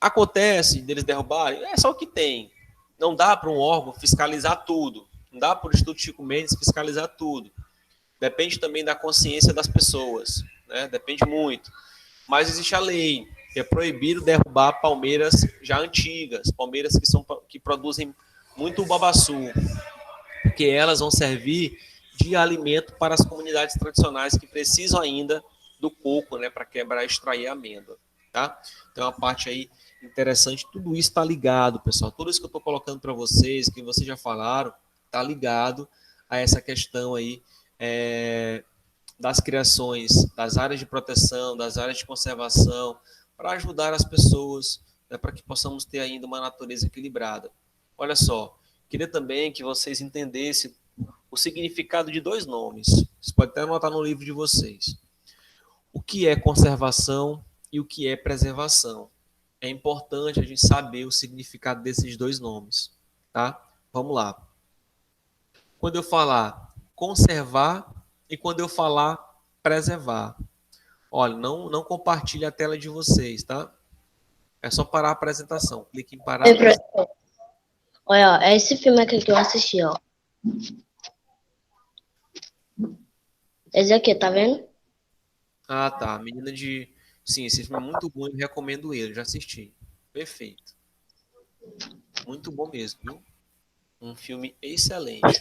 Acontece deles derrubarem, é só o que tem. Não dá para um órgão fiscalizar tudo. Não dá para o Instituto Chico Mendes fiscalizar tudo. Depende também da consciência das pessoas, né? Depende muito. Mas existe a lei, que é proibido derrubar palmeiras já antigas, palmeiras que produzem muito babaçu, porque elas vão servir de alimento para as comunidades tradicionais que precisam ainda do coco, né, para quebrar e extrair a amêndoa, tá? Então, a parte aí interessante, tudo isso está ligado, pessoal. Tudo isso que eu estou colocando para vocês, que vocês já falaram, está ligado a essa questão aí das criações, das áreas de proteção, das áreas de conservação, para ajudar as pessoas, né, para que possamos ter ainda uma natureza equilibrada. Olha só, queria também que vocês entendessem o significado de dois nomes. Vocês podem até anotar no livro de vocês. O que é conservação e o que é preservação. É importante a gente saber o significado desses dois nomes, tá? Vamos lá. Quando eu falar conservar e quando eu falar preservar. Olha, não compartilhe a tela de vocês, tá? É só parar a apresentação. Clique em parar a apresentação. Olha, é esse filme aqui que eu assisti, ó. Esse aqui, tá vendo? Ah, tá. Menina de... Sim, esse filme é muito bom, eu recomendo ele, já assisti. Perfeito. Muito bom mesmo, viu? Um filme excelente.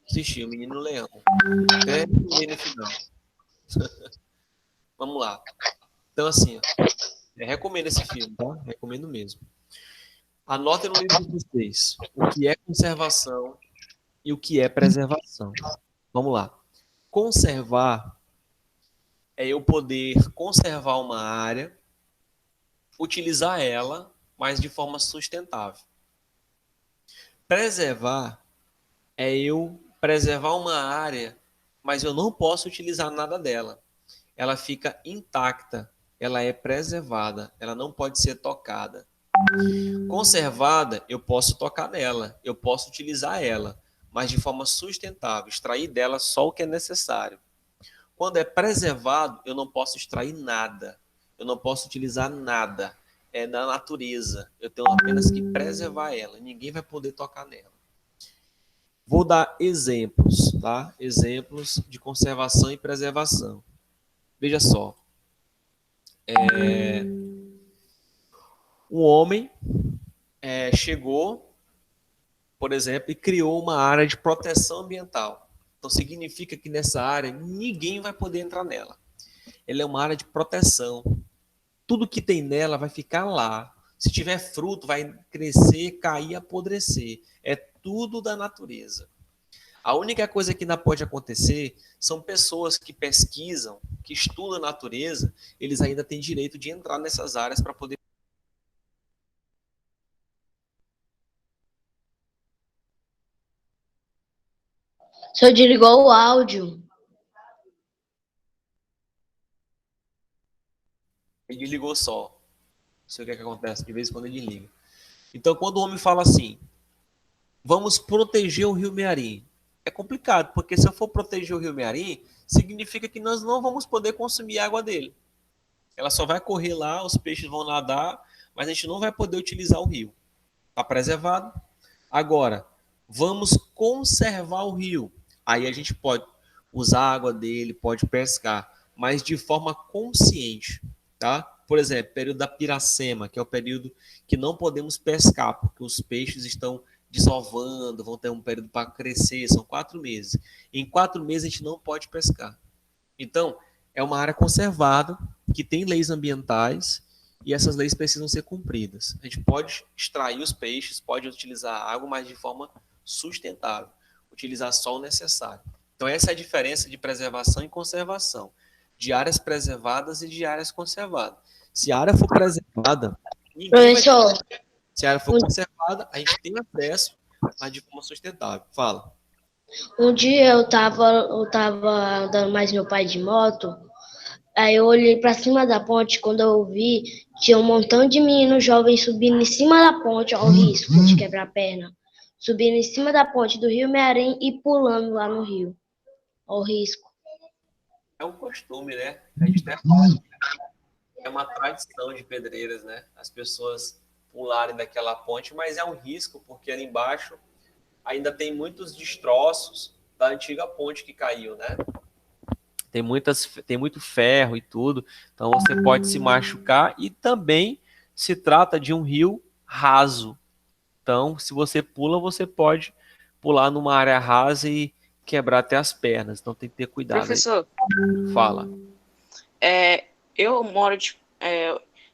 Assisti, O Menino Leão. Até no final. Vamos lá. Então, assim, recomendo esse filme, tá? Recomendo mesmo. Anotem no livro de vocês o que é conservação e o que é preservação. Vamos lá. Conservar é eu poder conservar uma área, utilizar ela, mas de forma sustentável. Preservar é eu preservar uma área, mas eu não posso utilizar nada dela. Ela fica intacta, ela é preservada, ela não pode ser tocada. Conservada, eu posso tocar nela, eu posso utilizar ela, mas de forma sustentável, extrair dela só o que é necessário. Quando é preservado, eu não posso extrair nada, eu não posso utilizar nada. É da natureza, eu tenho apenas que preservar ela, ninguém vai poder tocar nela. Vou dar exemplos, tá? Exemplos de conservação e preservação. Veja só. Um homem chegou, por exemplo, e criou uma área de proteção ambiental. Então, significa que nessa área ninguém vai poder entrar nela. Ela é uma área de proteção. Tudo que tem nela vai ficar lá. Se tiver fruto, vai crescer, cair, apodrecer. É tudo da natureza. A única coisa que ainda pode acontecer são pessoas que pesquisam, que estudam a natureza, eles ainda têm direito de entrar nessas áreas para poder. O senhor desligou o áudio. Ele desligou só. Não sei o que acontece, de vez em quando ele desliga. Então, quando o homem fala assim, vamos proteger o rio Mearim, é complicado, porque se eu for proteger o rio Mearim, significa que nós não vamos poder consumir a água dele. Ela só vai correr lá, os peixes vão nadar, mas a gente não vai poder utilizar o rio. Está preservado? Agora, vamos conservar o rio. Aí a gente pode usar a água dele, pode pescar, mas de forma consciente, tá? Por exemplo, período da piracema, que é o período que não podemos pescar, porque os peixes estão desovando, vão ter um período para crescer, são 4 meses. Em 4 meses a gente não pode pescar. Então, é uma área conservada, que tem leis ambientais, e essas leis precisam ser cumpridas. A gente pode extrair os peixes, pode utilizar a água, mas de forma sustentável, utilizar só o necessário. Então essa é a diferença de preservação e conservação, de áreas preservadas e de áreas conservadas. Se a área for preservada, Professor, se a área for conservada, a gente tem acesso, mas de forma sustentável. Fala. um dia eu tava andando mais meu pai de moto. Aí eu olhei pra cima da ponte, quando eu vi, tinha um montão de meninos jovens subindo em cima da ponte, ao risco de quebrar a perna. Subindo em cima da ponte do Rio Mearim e pulando lá no rio, ao risco. É um costume, né? A gente até fala, é uma tradição de Pedreiras, né? As pessoas pularem daquela ponte, mas é um risco, porque ali embaixo ainda tem muitos destroços da antiga ponte que caiu, né? Tem muito ferro e tudo, então você pode se machucar e também se trata de um rio raso. Então, se você pula, você pode pular numa área rasa e quebrar até as pernas. Então tem que ter cuidado. Professor, fala. Eu moro,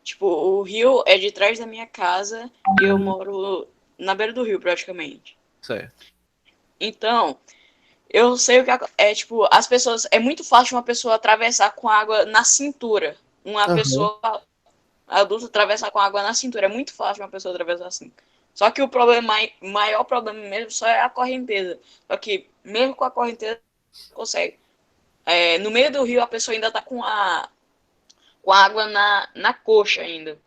tipo, o rio é de trás da minha casa e eu moro na beira do rio, praticamente. Certo. Então, eu sei o que é, tipo, as pessoas, é muito fácil uma pessoa atravessar com água na cintura. Uma pessoa adulta atravessar com água na cintura, é muito fácil uma pessoa atravessar assim. Só que o problema, maior problema mesmo só é a correnteza. Só que mesmo com a correnteza, consegue. No meio do rio a pessoa ainda tá com a água na coxa ainda.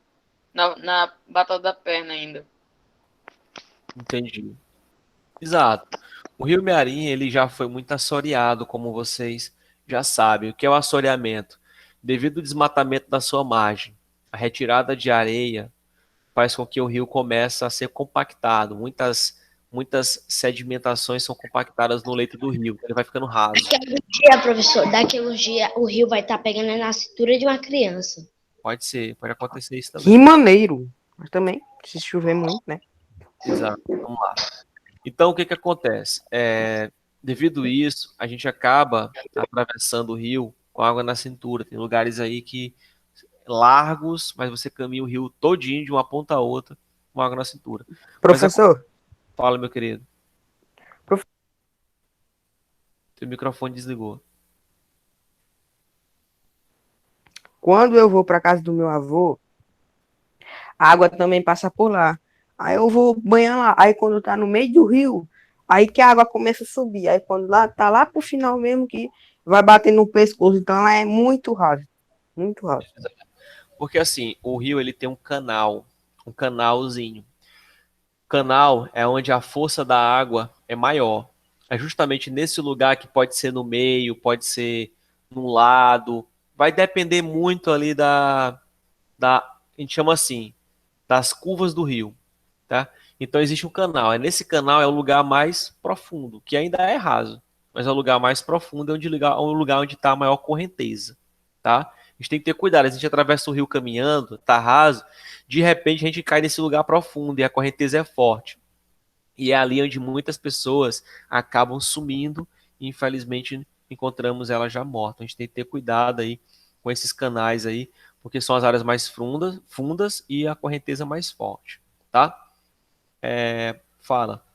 Na batata da perna ainda. Entendi. Exato. O Rio Mearim, ele já foi muito assoreado, como vocês já sabem. O que é o assoreamento? Devido ao desmatamento da sua margem, a retirada de areia faz com que o rio comece a ser compactado. Muitas sedimentações são compactadas no leito do rio. Ele vai ficando raso. Daqui a uns dias o rio vai estar pegando na cintura de uma criança. Pode ser, pode acontecer isso também. Que maneiro. Mas também, se chover muito, né? Exato, vamos lá. Então, o que acontece? Devido a isso, a gente acaba atravessando o rio com água na cintura. Tem lugares aí que largos, mas você caminha o rio todinho de uma ponta a outra com água na cintura. Professor. Fala, meu querido. Prof... Seu microfone desligou. Quando eu vou para casa do meu avô, a água também passa por lá. Aí eu vou banhar lá. Aí quando tá no meio do rio, aí que a água começa a subir. Aí quando lá tá lá pro final mesmo que vai bater no pescoço. Então lá é muito raso. Muito raso. Porque assim, o rio ele tem um canalzinho. Canal é onde a força da água é maior. É justamente nesse lugar que pode ser no meio, pode ser num lado. Vai depender muito ali a gente chama assim, das curvas do rio, tá? Então existe um canal. Nesse canal é o lugar mais profundo, que ainda é raso, mas é o lugar mais profundo, é o lugar onde está a maior correnteza, tá? A gente tem que ter cuidado. A gente atravessa o rio caminhando, tá raso, de repente a gente cai nesse lugar profundo e a correnteza é forte. E é ali onde muitas pessoas acabam sumindo e infelizmente encontramos ela já morta. A gente tem que ter cuidado aí com esses canais aí, porque são as áreas mais fundas e a correnteza mais forte, tá? Fala.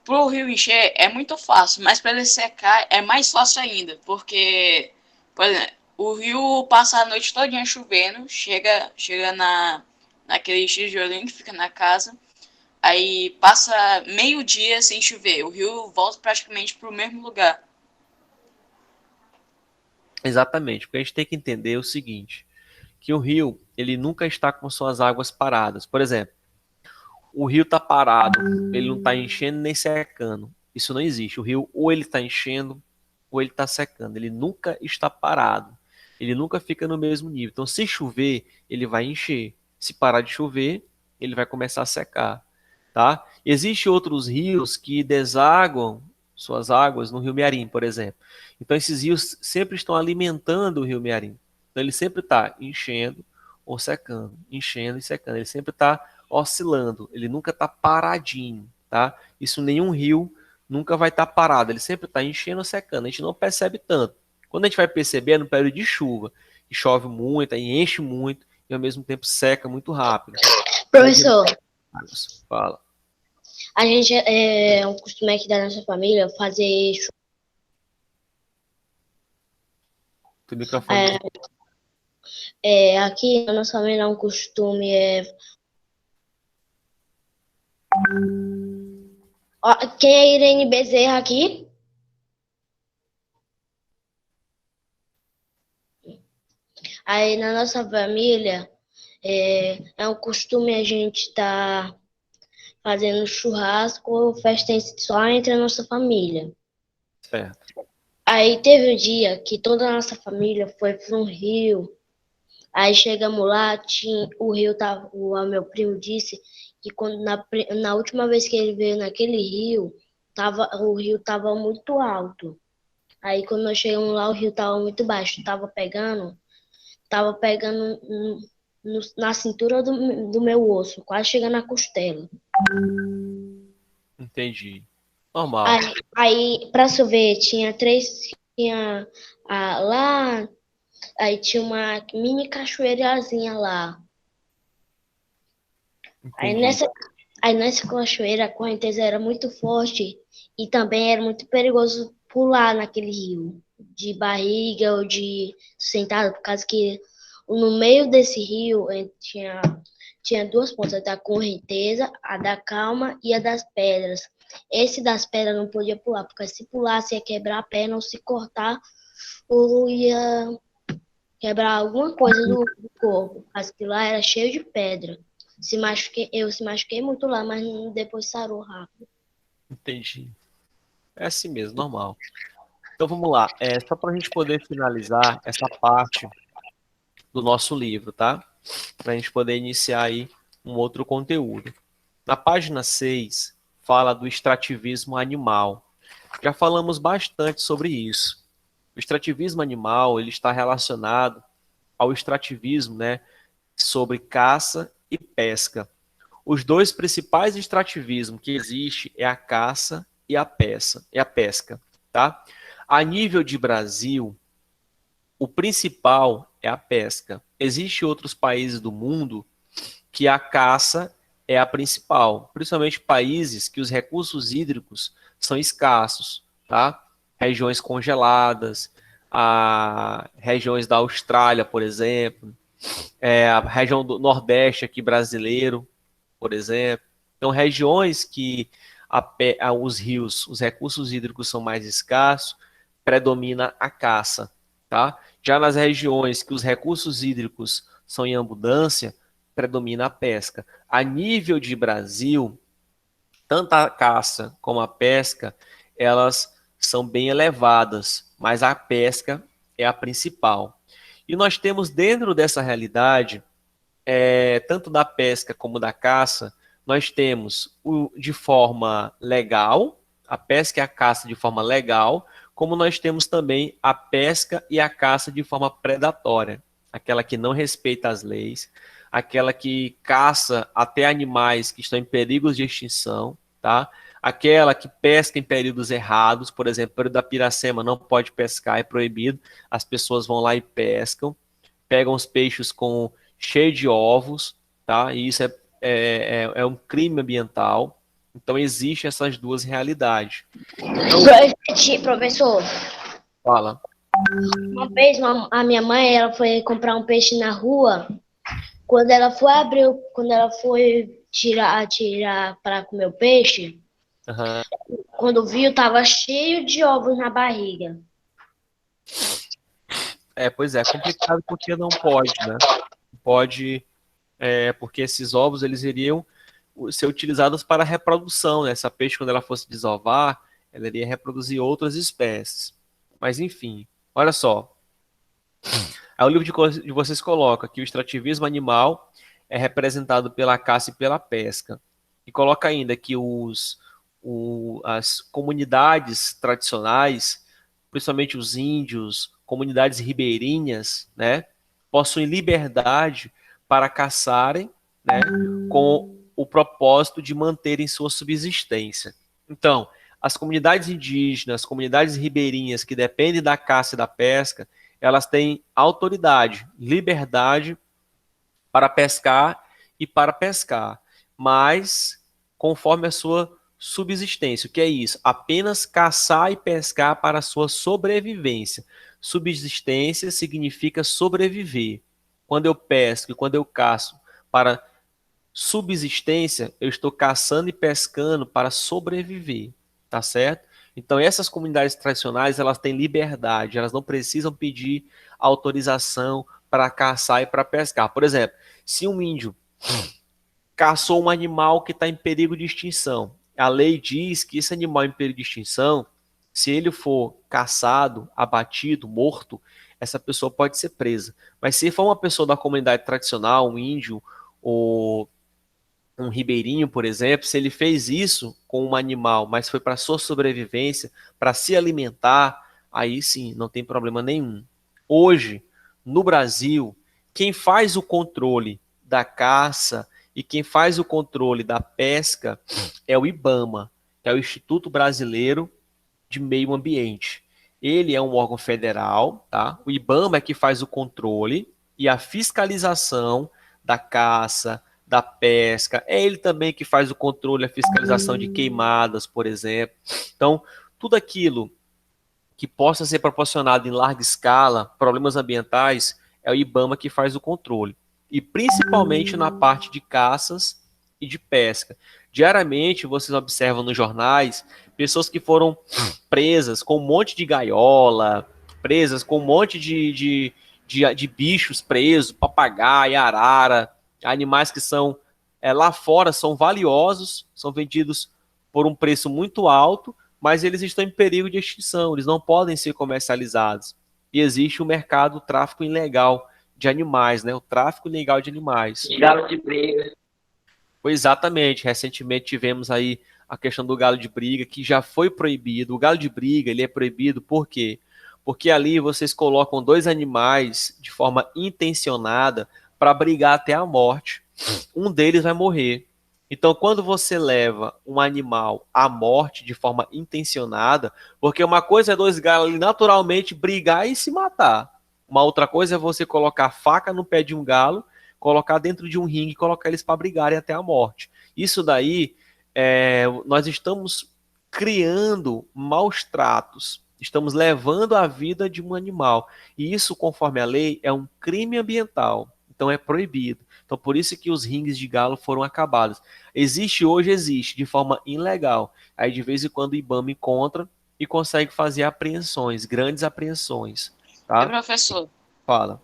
Pro rio encher é muito fácil, mas para ele secar é mais fácil ainda, porque, por exemplo, o rio passa a noite todinha chovendo, chega naquele tijolinho que fica na casa, aí passa meio dia sem chover, o rio volta praticamente pro mesmo lugar. Exatamente, porque a gente tem que entender o seguinte, que o rio, ele nunca está com suas águas paradas. Por exemplo, o rio está parado, ele não está enchendo nem secando. Isso não existe. O rio ou ele está enchendo ou ele está secando. Ele nunca está parado. Ele nunca fica no mesmo nível. Então, se chover, ele vai encher. Se parar de chover, ele vai começar a secar, tá? Existem outros rios que desaguam suas águas no Rio Mearim, por exemplo. Então, esses rios sempre estão alimentando o Rio Mearim. Então, ele sempre está enchendo ou secando, enchendo e secando. Ele sempre está oscilando, ele nunca está paradinho, tá? Isso nenhum rio nunca vai estar parado, ele sempre está enchendo ou secando, a gente não percebe tanto. Quando a gente vai perceber é no período de chuva, que chove muito, aí enche muito e ao mesmo tempo seca muito rápido. Professor, fala. A gente é um costume aqui da nossa família fazer O microfone. Aqui na nossa família é um costume quem é Irene Bezerra aqui? Aí na nossa família é um costume a gente estar fazendo churrasco ou festa só entre a nossa família. Certo. Aí teve um dia que toda a nossa família foi para um rio. Aí chegamos lá, o rio tava, o meu primo disse que na última vez que ele veio naquele rio, o rio estava muito alto. Aí quando nós chegamos lá, o rio estava muito baixo, tava pegando na cintura do meu osso, quase chegando na costela. Entendi. Normal. Aí para chover, tinha lá, aí tinha uma mini cachoeirazinha lá. Aí nessa cachoeira a correnteza era muito forte e também era muito perigoso pular naquele rio, de barriga ou de sentado, por causa que no meio desse rio tinha duas pontas, da correnteza, a da calma e a das pedras. Esse das pedras não podia pular, porque se pulasse ia quebrar a perna ou se cortar ou ia quebrar alguma coisa do corpo, porque que lá era cheio de pedra. Eu se machuquei muito lá, mas depois sarou rápido. Entendi. É assim mesmo, normal. Então vamos lá. Só para a gente poder finalizar essa parte do nosso livro, tá? Para a gente poder iniciar aí um outro conteúdo. Na página 6, fala do extrativismo animal. Já falamos bastante sobre isso. O extrativismo animal ele está relacionado ao extrativismo, né, sobre caça e pesca. Os dois principais extrativismos que existe é a caça e a pesca, tá? A nível de Brasil, o principal é a pesca. Existem outros países do mundo que a caça é a principal, principalmente países que os recursos hídricos são escassos, tá? Regiões congeladas, regiões da Austrália, por exemplo, a região do Nordeste aqui brasileiro, por exemplo. Então, regiões que os rios, os recursos hídricos são mais escassos, predomina a caça, tá? Já nas regiões que os recursos hídricos são em abundância, predomina a pesca. A nível de Brasil, tanto a caça como a pesca, elas são bem elevadas, mas a pesca é a principal. E nós temos dentro dessa realidade, tanto da pesca como da caça, nós temos de forma legal, a pesca e a caça de forma legal, como nós temos também a pesca e a caça de forma predatória, aquela que não respeita as leis, aquela que caça até animais que estão em perigos de extinção, tá? Aquela que pesca em períodos errados, por exemplo, o período da Piracema não pode pescar, é proibido, as pessoas vão lá e pescam, pegam os peixes cheio de ovos, tá? E isso é um crime ambiental. Então, existem essas duas realidades. Professor, Fala. uma vez a minha mãe ela foi comprar um peixe na rua. Quando ela foi tirar para comer o peixe, quando viu, tava cheio de ovos na barriga. Pois é complicado porque não pode, né? Pode, porque esses ovos eles iriam ser utilizados para reprodução, né? Essa peixe, quando ela fosse desovar, ela iria reproduzir outras espécies. Mas, enfim, olha só. Aí o livro de vocês coloca que o extrativismo animal é representado pela caça e pela pesca. E coloca ainda que as comunidades tradicionais, principalmente os índios, comunidades ribeirinhas, né, possuem liberdade para caçarem, né, com o propósito de manterem sua subsistência. Então, as comunidades indígenas, comunidades ribeirinhas que dependem da caça e da pesca, elas têm autoridade, liberdade para pescar e para pescar, mas conforme a sua subsistência. O que é isso? Apenas caçar e pescar para a sua sobrevivência. Subsistência significa sobreviver. Quando eu pesco e quando eu caço para subsistência, eu estou caçando e pescando para sobreviver, tá certo? Então essas comunidades tradicionais, elas têm liberdade, elas não precisam pedir autorização para caçar e para pescar. Por exemplo, se um índio caçou um animal que está em perigo de extinção, a lei diz que esse animal em perigo de extinção, se ele for caçado, abatido, morto, essa pessoa pode ser presa. Mas se for uma pessoa da comunidade tradicional, um índio ou um ribeirinho, por exemplo, se ele fez isso com um animal, mas foi para sua sobrevivência, para se alimentar, aí sim, não tem problema nenhum. Hoje, no Brasil, quem faz o controle da caça e quem faz o controle da pesca é o IBAMA, que é o Instituto Brasileiro de Meio Ambiente. Ele é um órgão federal, tá? O IBAMA é que faz o controle e a fiscalização da caça, da pesca. É ele também que faz o controle e a fiscalização de queimadas, por exemplo. Então, tudo aquilo que possa ser proporcionado em larga escala, problemas ambientais, é o IBAMA que faz o controle. E principalmente na parte de caças e de pesca. Diariamente, vocês observam nos jornais pessoas que foram presas com um monte de gaiola, presas com um monte de bichos presos, papagaio, arara, animais que são lá fora são valiosos, são vendidos por um preço muito alto, mas eles estão em perigo de extinção, eles não podem ser comercializados. E existe o mercado, o tráfico ilegal de animais, né? O tráfico ilegal de animais. Galo de briga. Pois exatamente, recentemente tivemos aí a questão do galo de briga, que já foi proibido. O galo de briga, ele é proibido por quê? Porque ali vocês colocam dois animais de forma intencionada para brigar até a morte. Um deles vai morrer. Então, quando você leva um animal à morte de forma intencionada, porque uma coisa é dois galos ali naturalmente brigar e se matar. Uma outra coisa é você colocar faca no pé de um galo, colocar dentro de um ringue e colocar eles para brigarem até a morte. Isso daí, nós estamos criando maus tratos, estamos levando a vida de um animal. E isso, conforme a lei, é um crime ambiental. Então é proibido. Então por isso que os ringues de galo foram acabados. Existe, de forma ilegal. Aí de vez em quando o IBAMA encontra e consegue fazer apreensões, grandes apreensões. Tá? Professor, Fala.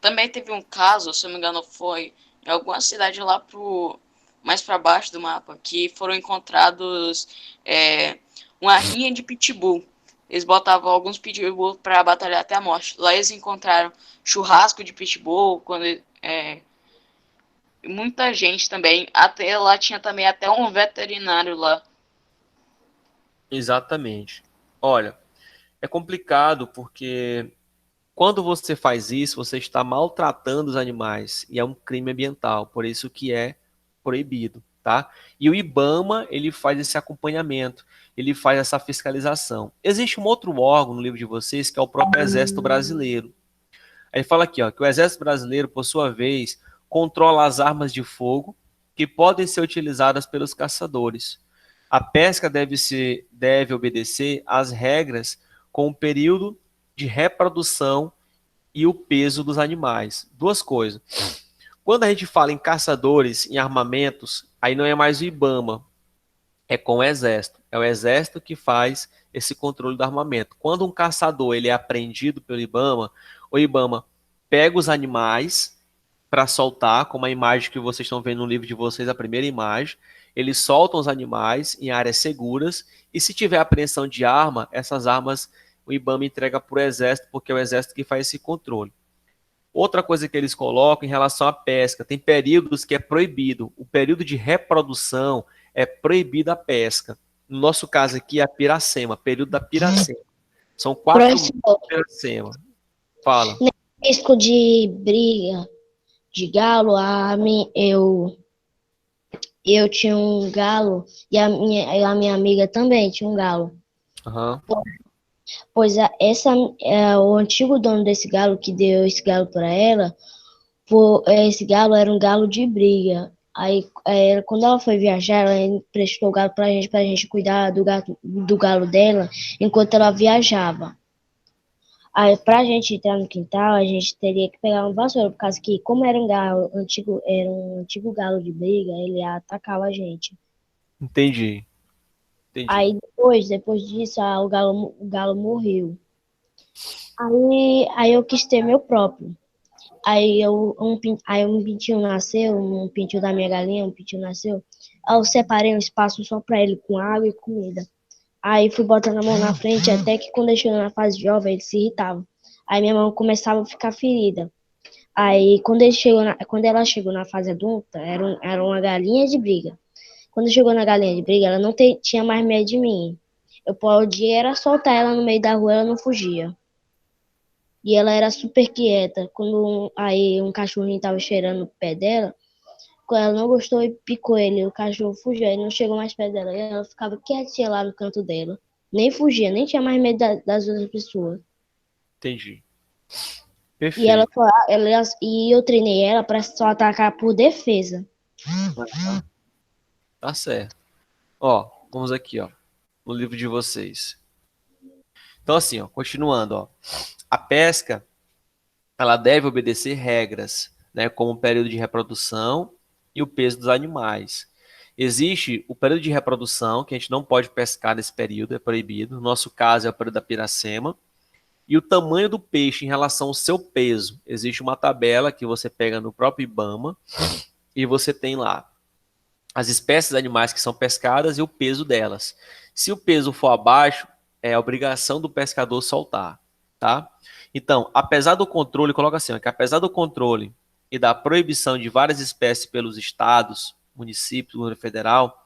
também teve um caso, se eu não me engano, foi em alguma cidade lá mais para baixo do mapa, que foram encontrados uma rinha de pitbull. Eles botavam alguns pitbull para batalhar até a morte. Lá eles encontraram churrasco de pitbull, muita gente também. Até lá tinha também até um veterinário lá. Exatamente. Olha, é complicado porque quando você faz isso, você está maltratando os animais e é um crime ambiental, por isso que é proibido, tá? E o IBAMA, ele faz esse acompanhamento, ele faz essa fiscalização. Existe um outro órgão no livro de vocês que é o próprio Exército Brasileiro. Aí fala aqui, ó, que o Exército Brasileiro, por sua vez, controla as armas de fogo que podem ser utilizadas pelos caçadores. A pesca deve obedecer às regras com o período de reprodução e o peso dos animais. Duas coisas. Quando a gente fala em caçadores, em armamentos, aí não é mais o IBAMA, é com o Exército. É o Exército que faz esse controle do armamento. Quando um caçador ele é apreendido pelo IBAMA, o IBAMA pega os animais para soltar, como a imagem que vocês estão vendo no livro de vocês, a primeira imagem. Eles soltam os animais em áreas seguras e se tiver apreensão de arma, essas armas o IBAMA entrega para o Exército, porque é o Exército que faz esse controle. Outra coisa que eles colocam em relação à pesca, tem períodos que é proibido. O período de reprodução é proibida a pesca. No nosso caso aqui é a piracema, período da piracema. São 4 meses de piracema. Fala. Risco de briga de galo, eu tinha um galo e a minha amiga também tinha um galo. Uhum. Pois o antigo dono desse galo que deu esse galo para ela, esse galo era um galo de briga. Aí, quando ela foi viajar, ela emprestou o galo pra gente cuidar do galo dela enquanto ela viajava. Aí, pra gente entrar no quintal, a gente teria que pegar uma vassoura, por causa que, como era um antigo galo de briga, ele atacava a gente. Entendi. Aí, depois disso, o galo morreu. Aí eu quis ter meu próprio. Aí um pintinho nasceu, um pintinho da minha galinha, um pintinho nasceu. Aí eu separei um espaço só pra ele com água e comida. Aí fui botando a mão na frente, até que quando ele chegou na fase jovem, ele se irritava. Aí minha mão começava a ficar ferida. Aí quando ela chegou na fase adulta, era uma galinha de briga. Quando chegou na galinha de briga, ela não tinha mais medo de mim. Eu podia era soltar ela no meio da rua, ela não fugia. E ela era super quieta. Quando um cachorrinho tava cheirando o pé dela, quando ela não gostou e picou ele, o cachorro fugiu, ele não chegou mais perto dela. E ela ficava quietinha lá no canto dela. Nem fugia, nem tinha mais medo das outras pessoas. Entendi. E Perfeito. e eu treinei ela para só atacar por defesa. Tá certo. Ó, vamos aqui, ó, no livro de vocês. Então assim, ó, continuando, ó. A pesca, ela deve obedecer regras, né, como o período de reprodução e o peso dos animais. Existe o período de reprodução, que a gente não pode pescar nesse período, é proibido. No nosso caso é o período da piracema. E o tamanho do peixe em relação ao seu peso. Existe uma tabela que você pega no próprio IBAMA e você tem lá as espécies de animais que são pescadas e o peso delas. Se o peso for abaixo, é a obrigação do pescador soltar, tá? Então, apesar do controle, coloca assim, ó, que apesar do controle e da proibição de várias espécies pelos estados, municípios, governo federal,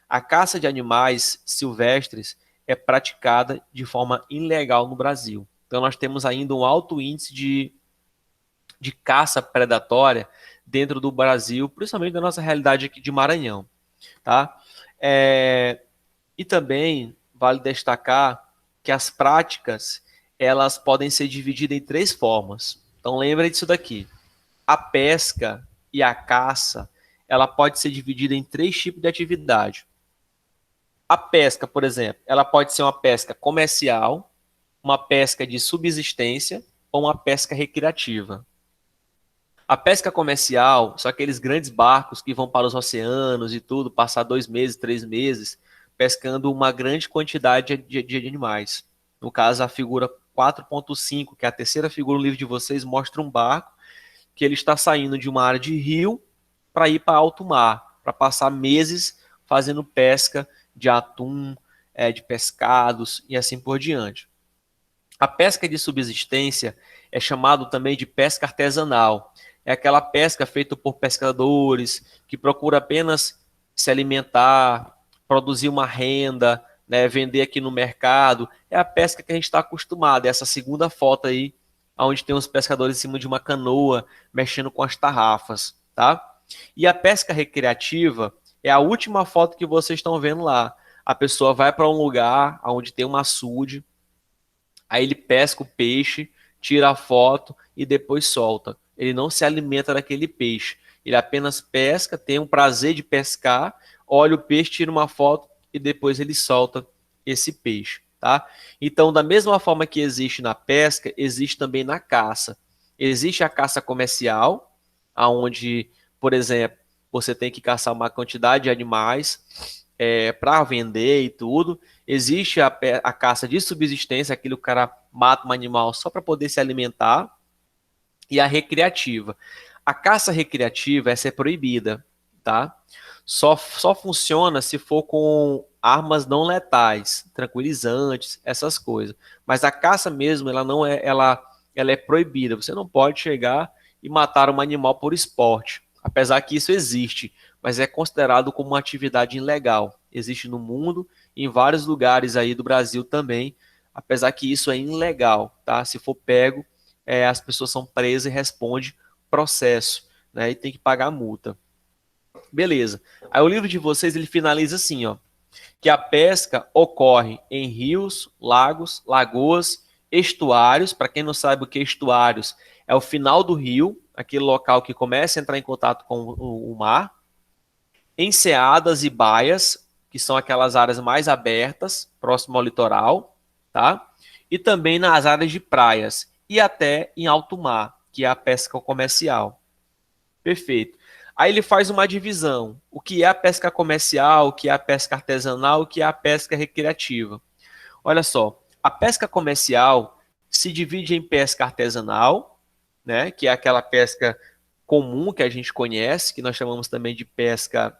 a caça de animais silvestres é praticada de forma ilegal no Brasil. Então, nós temos ainda um alto índice de caça predatória dentro do Brasil, principalmente da nossa realidade aqui de Maranhão, tá? E também vale destacar que as práticas, elas podem ser divididas em 3 formas. Então lembre disso daqui. A pesca e a caça, ela pode ser dividida em 3 tipos de atividade. A pesca, por exemplo, ela pode ser uma pesca comercial, uma pesca de subsistência ou uma pesca recreativa. A pesca comercial são aqueles grandes barcos que vão para os oceanos e tudo, passar 2 meses, 3 meses, pescando uma grande quantidade de animais. No caso, a figura 4.5, que é a terceira figura do livro de vocês, mostra um barco que ele está saindo de uma área de rio para ir para alto mar, para passar meses fazendo pesca de atum, de pescados e assim por diante. A pesca de subsistência é chamado também de pesca artesanal. É aquela pesca feita por pescadores que procura apenas se alimentar, produzir uma renda, né, vender aqui no mercado. É a pesca que a gente está acostumado. É essa segunda foto aí, onde tem os pescadores em cima de uma canoa, mexendo com as tarrafas, tá? E a pesca recreativa é a última foto que vocês estão vendo lá. A pessoa vai para um lugar onde tem um açude, aí ele pesca o peixe, tira a foto e depois solta. Ele não se alimenta daquele peixe. Ele apenas pesca, tem um prazer de pescar, olha o peixe, tira uma foto e depois ele solta esse peixe, tá? Então, da mesma forma que existe na pesca, existe também na caça. Existe a caça comercial, aonde, por exemplo, você tem que caçar uma quantidade de animais para vender e tudo. Existe a caça de subsistência, aquilo que o cara mata um animal só para poder se alimentar. E a recreativa. A caça recreativa, essa é proibida, tá? Só funciona se for com armas não letais, tranquilizantes, essas coisas. Mas a caça mesmo, ela não é, ela é proibida. Você não pode chegar e matar um animal por esporte, apesar que isso existe, mas é considerado como uma atividade ilegal. Existe no mundo, em vários lugares aí do Brasil também, apesar que isso é ilegal, tá? Se for pego, as pessoas são presas e respondem processo, né? E tem que pagar a multa. Beleza. Aí o livro de vocês, ele finaliza assim, ó, que a pesca ocorre em rios, lagos, lagoas, estuários. Para quem não sabe o que é estuários, é o final do rio, aquele local que começa a entrar em contato com o mar, enseadas e baias, que são aquelas áreas mais abertas, próximo ao litoral, tá? E também nas áreas de praias e até em alto mar, que é a pesca comercial. Perfeito. Aí ele faz uma divisão. O que é a pesca comercial, o que é a pesca artesanal, o que é a pesca recreativa. Olha só, a pesca comercial se divide em pesca artesanal, né, que é aquela pesca comum que a gente conhece, que nós chamamos também de pesca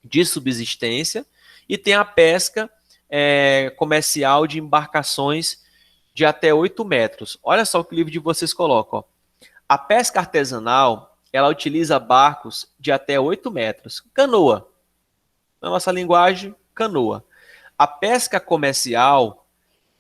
de subsistência, e tem a pesca comercial de embarcações de até 8 metros. Olha só o que o livro de vocês coloca. Ó. A pesca artesanal, ela utiliza barcos de até 8 metros. Canoa. Na nossa linguagem, canoa. A pesca comercial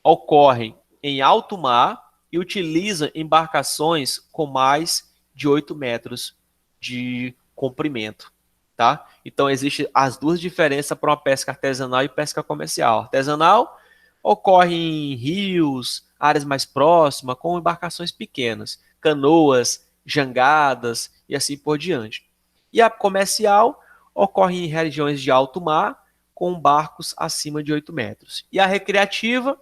ocorre em alto mar e utiliza embarcações com mais de 8 metros de comprimento. Tá? Então, existem as duas diferenças para uma pesca artesanal e pesca comercial. Artesanal ocorre em rios, áreas mais próximas, com embarcações pequenas, canoas, jangadas e assim por diante. E a comercial ocorre em regiões de alto mar, com barcos acima de 8 metros. E a recreativa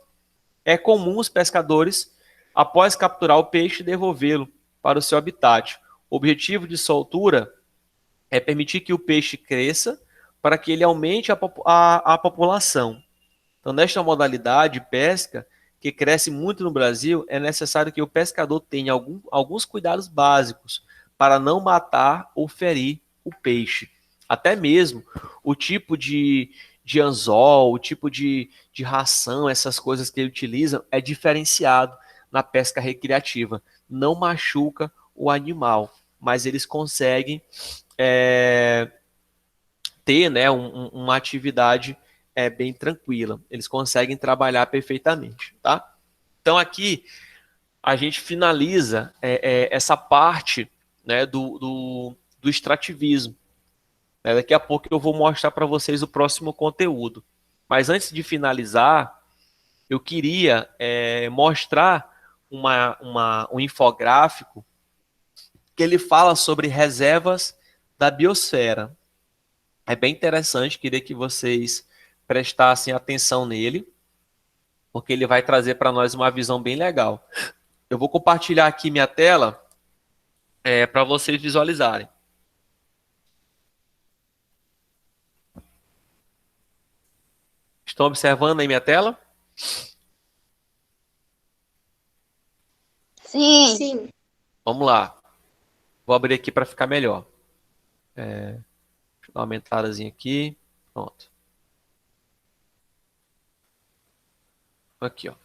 é comum os pescadores, após capturar o peixe, devolvê-lo para o seu habitat. O objetivo de soltura é permitir que o peixe cresça para que ele aumente a população. Então, nesta modalidade de pesca, que cresce muito no Brasil, é necessário que o pescador tenha alguns cuidados básicos para não matar ou ferir o peixe. Até mesmo o tipo de anzol, o tipo de ração, essas coisas que ele utiliza, é diferenciado na pesca recreativa. Não machuca o animal, mas eles conseguem ter, né, uma atividade bem tranquila. Eles conseguem trabalhar perfeitamente, tá? Então aqui a gente finaliza essa parte, né, do extrativismo. Daqui a pouco eu vou mostrar para vocês o próximo conteúdo. Mas antes de finalizar, eu queria mostrar um infográfico que ele fala sobre reservas da biosfera. É bem interessante, queria que vocês prestassem atenção nele, porque ele vai trazer para nós uma visão bem legal. Eu vou compartilhar aqui minha tela para vocês visualizarem. Estão observando aí minha tela? Sim. Sim. Vamos lá. Vou abrir aqui para ficar melhor. Deixa eu dar uma aumentadazinha aqui. Pronto. Aqui, ó.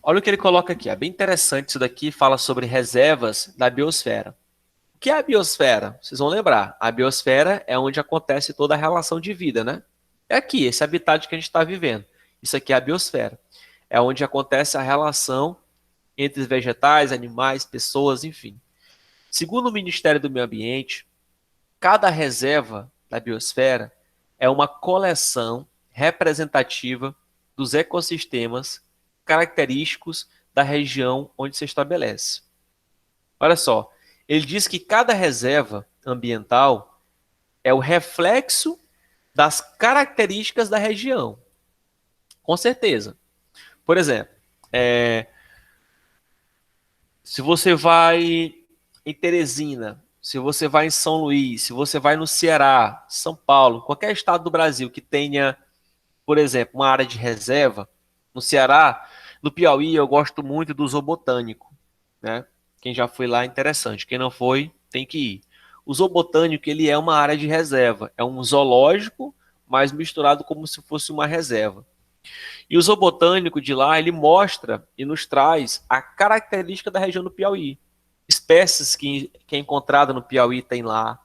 Olha o que ele coloca aqui. É bem interessante isso daqui. Fala sobre reservas da biosfera. O que é a biosfera? Vocês vão lembrar. A biosfera é onde acontece toda a relação de vida, né? É aqui, esse habitat que a gente está vivendo. Isso aqui é a biosfera. É onde acontece a relação entre vegetais, animais, pessoas, enfim. Segundo o Ministério do Meio Ambiente, cada reserva da biosfera é uma coleção representativa dos ecossistemas característicos da região onde se estabelece. Olha só, ele diz que cada reserva ambiental é o reflexo das características da região. Com certeza. Por exemplo, se você vai em Teresina, se você vai em São Luís, se você vai no Ceará, São Paulo, qualquer estado do Brasil que tenha, por exemplo, uma área de reserva, no Ceará, no Piauí, eu gosto muito do zoobotânico, né? Quem já foi lá é interessante, quem não foi, tem que ir. O zoobotânico, ele é uma área de reserva, é um zoológico, mas misturado como se fosse uma reserva. E o zoobotânico de lá, ele mostra e nos traz a característica da região do Piauí. Espécies que é encontrada no Piauí tem lá.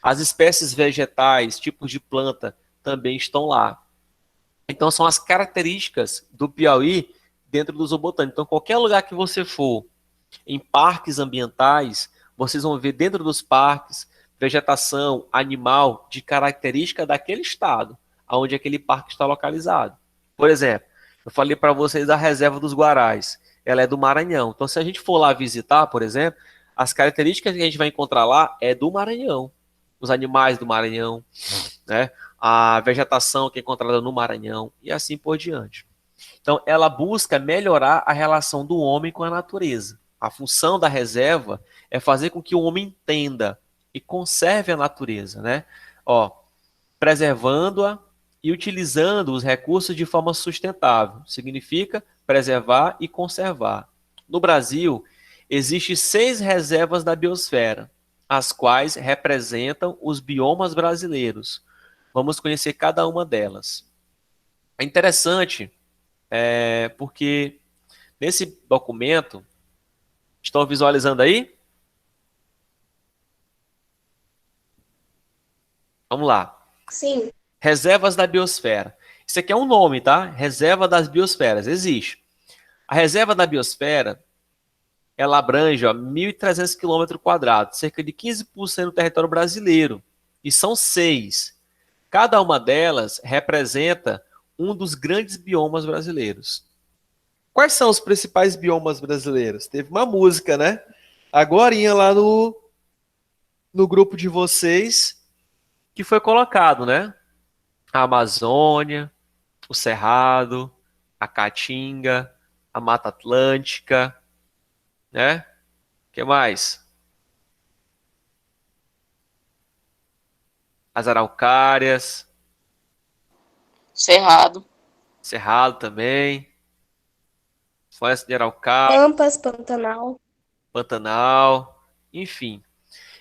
As espécies vegetais, tipos de planta, também estão lá. Então, são as características do Piauí dentro do zoobotânico. Então, qualquer lugar que você for, em parques ambientais, vocês vão ver dentro dos parques vegetação, animal, de característica daquele estado, onde aquele parque está localizado. Por exemplo, eu falei para vocês da reserva dos Guarais, ela é do Maranhão. Então, se a gente for lá visitar, por exemplo, as características que a gente vai encontrar lá é do Maranhão. Os animais do Maranhão, né? A vegetação que é encontrada no Maranhão e assim por diante. Então, ela busca melhorar a relação do homem com a natureza. A função da reserva é fazer com que o homem entenda e conserve a natureza, né? Preservando-a e utilizando os recursos de forma sustentável. Significa preservar e conservar. No Brasil, existem 6 reservas da biosfera, as quais representam os biomas brasileiros. Vamos conhecer cada uma delas. É interessante porque nesse documento, estão visualizando aí? Vamos lá. Sim. Reservas da biosfera. Isso aqui é um nome, tá? Reserva das biosferas. Existe. A reserva da biosfera, ela abrange 1.300 km², cerca de 15% do território brasileiro. E são 6. Cada uma delas representa um dos grandes biomas brasileiros. Quais são os principais biomas brasileiros? Teve uma música, né? Agorinha lá no grupo de vocês que foi colocado, né? A Amazônia, o Cerrado, a Caatinga, a Mata Atlântica, né? O que mais? As araucárias. Cerrado. Cerrado também. Floresta de Araucária. Pampas, Pantanal. Pantanal. Enfim.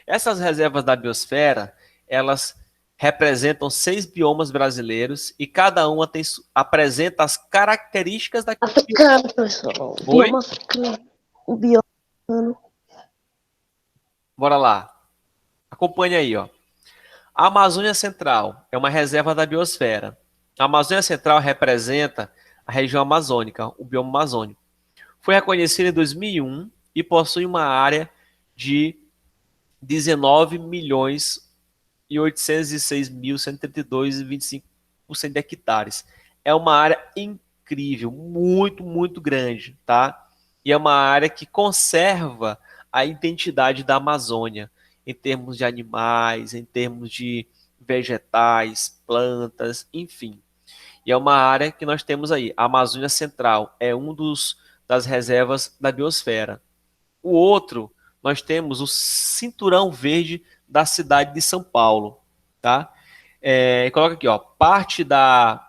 Essas reservas da biosfera, elas representam 6 biomas brasileiros e cada uma apresenta as características daquele africano, pessoal. Bioma africano. O bioma. Bora lá. Acompanhe aí, ó. A Amazônia Central é uma reserva da biosfera. A Amazônia Central representa a região amazônica, o bioma amazônico. Foi reconhecida em 2001 e possui uma área de 19.806.132,25% de hectares. É uma área incrível, muito, muito grande, tá? E é uma área que conserva a identidade da Amazônia, em termos de animais, em termos de vegetais, plantas, enfim. E é uma área que nós temos aí. A Amazônia Central é das reservas da biosfera. O outro, nós temos o Cinturão Verde da cidade de São Paulo, tá? Coloca aqui, ó, parte da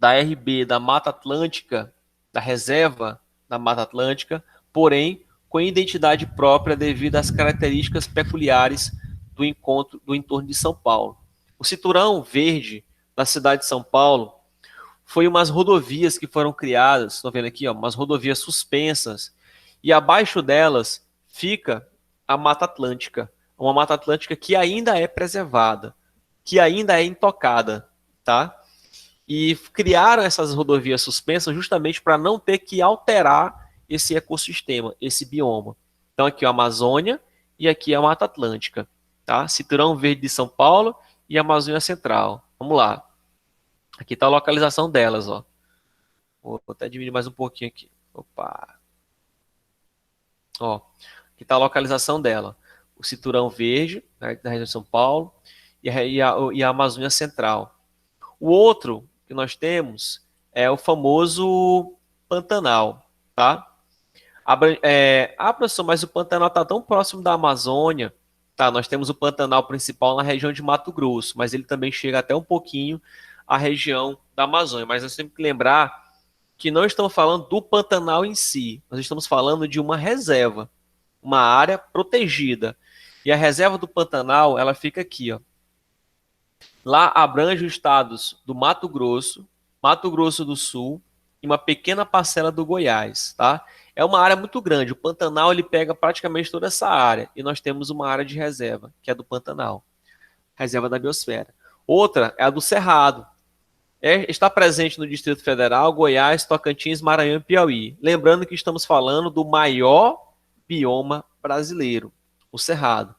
RB da Mata Atlântica, da reserva da Mata Atlântica, porém com identidade própria devido às características peculiares do entorno de São Paulo. O Cinturão Verde da cidade de São Paulo foi umas rodovias que foram criadas, estão vendo aqui, ó, umas rodovias suspensas, e abaixo delas fica a Mata Atlântica, uma Mata Atlântica que ainda é preservada, que ainda é intocada, tá? E criaram essas rodovias suspensas justamente para não ter que alterar esse ecossistema, esse bioma. Então aqui é a Amazônia e aqui é a Mata Atlântica, tá? Cinturão Verde de São Paulo e Amazônia Central. Vamos lá. Aqui está a localização delas, ó. Vou até diminuir mais um pouquinho aqui. Opa. Ó, aqui está a localização dela. O Cinturão Verde, né, da região de São Paulo, e a Amazônia Central. O outro que nós temos é o famoso Pantanal, tá? Professor, mas o Pantanal está tão próximo da Amazônia. Tá, nós temos o Pantanal principal na região de Mato Grosso, mas ele também chega até um pouquinho à região da Amazônia. Mas nós temos que lembrar que não estamos falando do Pantanal em si, nós estamos falando de uma reserva, uma área protegida. E a reserva do Pantanal, ela fica aqui, ó. Lá abrange os estados do Mato Grosso do Sul e uma pequena parcela do Goiás, tá? É uma área muito grande. O Pantanal ele pega praticamente toda essa área e nós temos uma área de reserva, que é do Pantanal, reserva da biosfera. Outra é a do Cerrado. Está presente no Distrito Federal, Goiás, Tocantins, Maranhão e Piauí. Lembrando que estamos falando do maior bioma brasileiro, o Cerrado.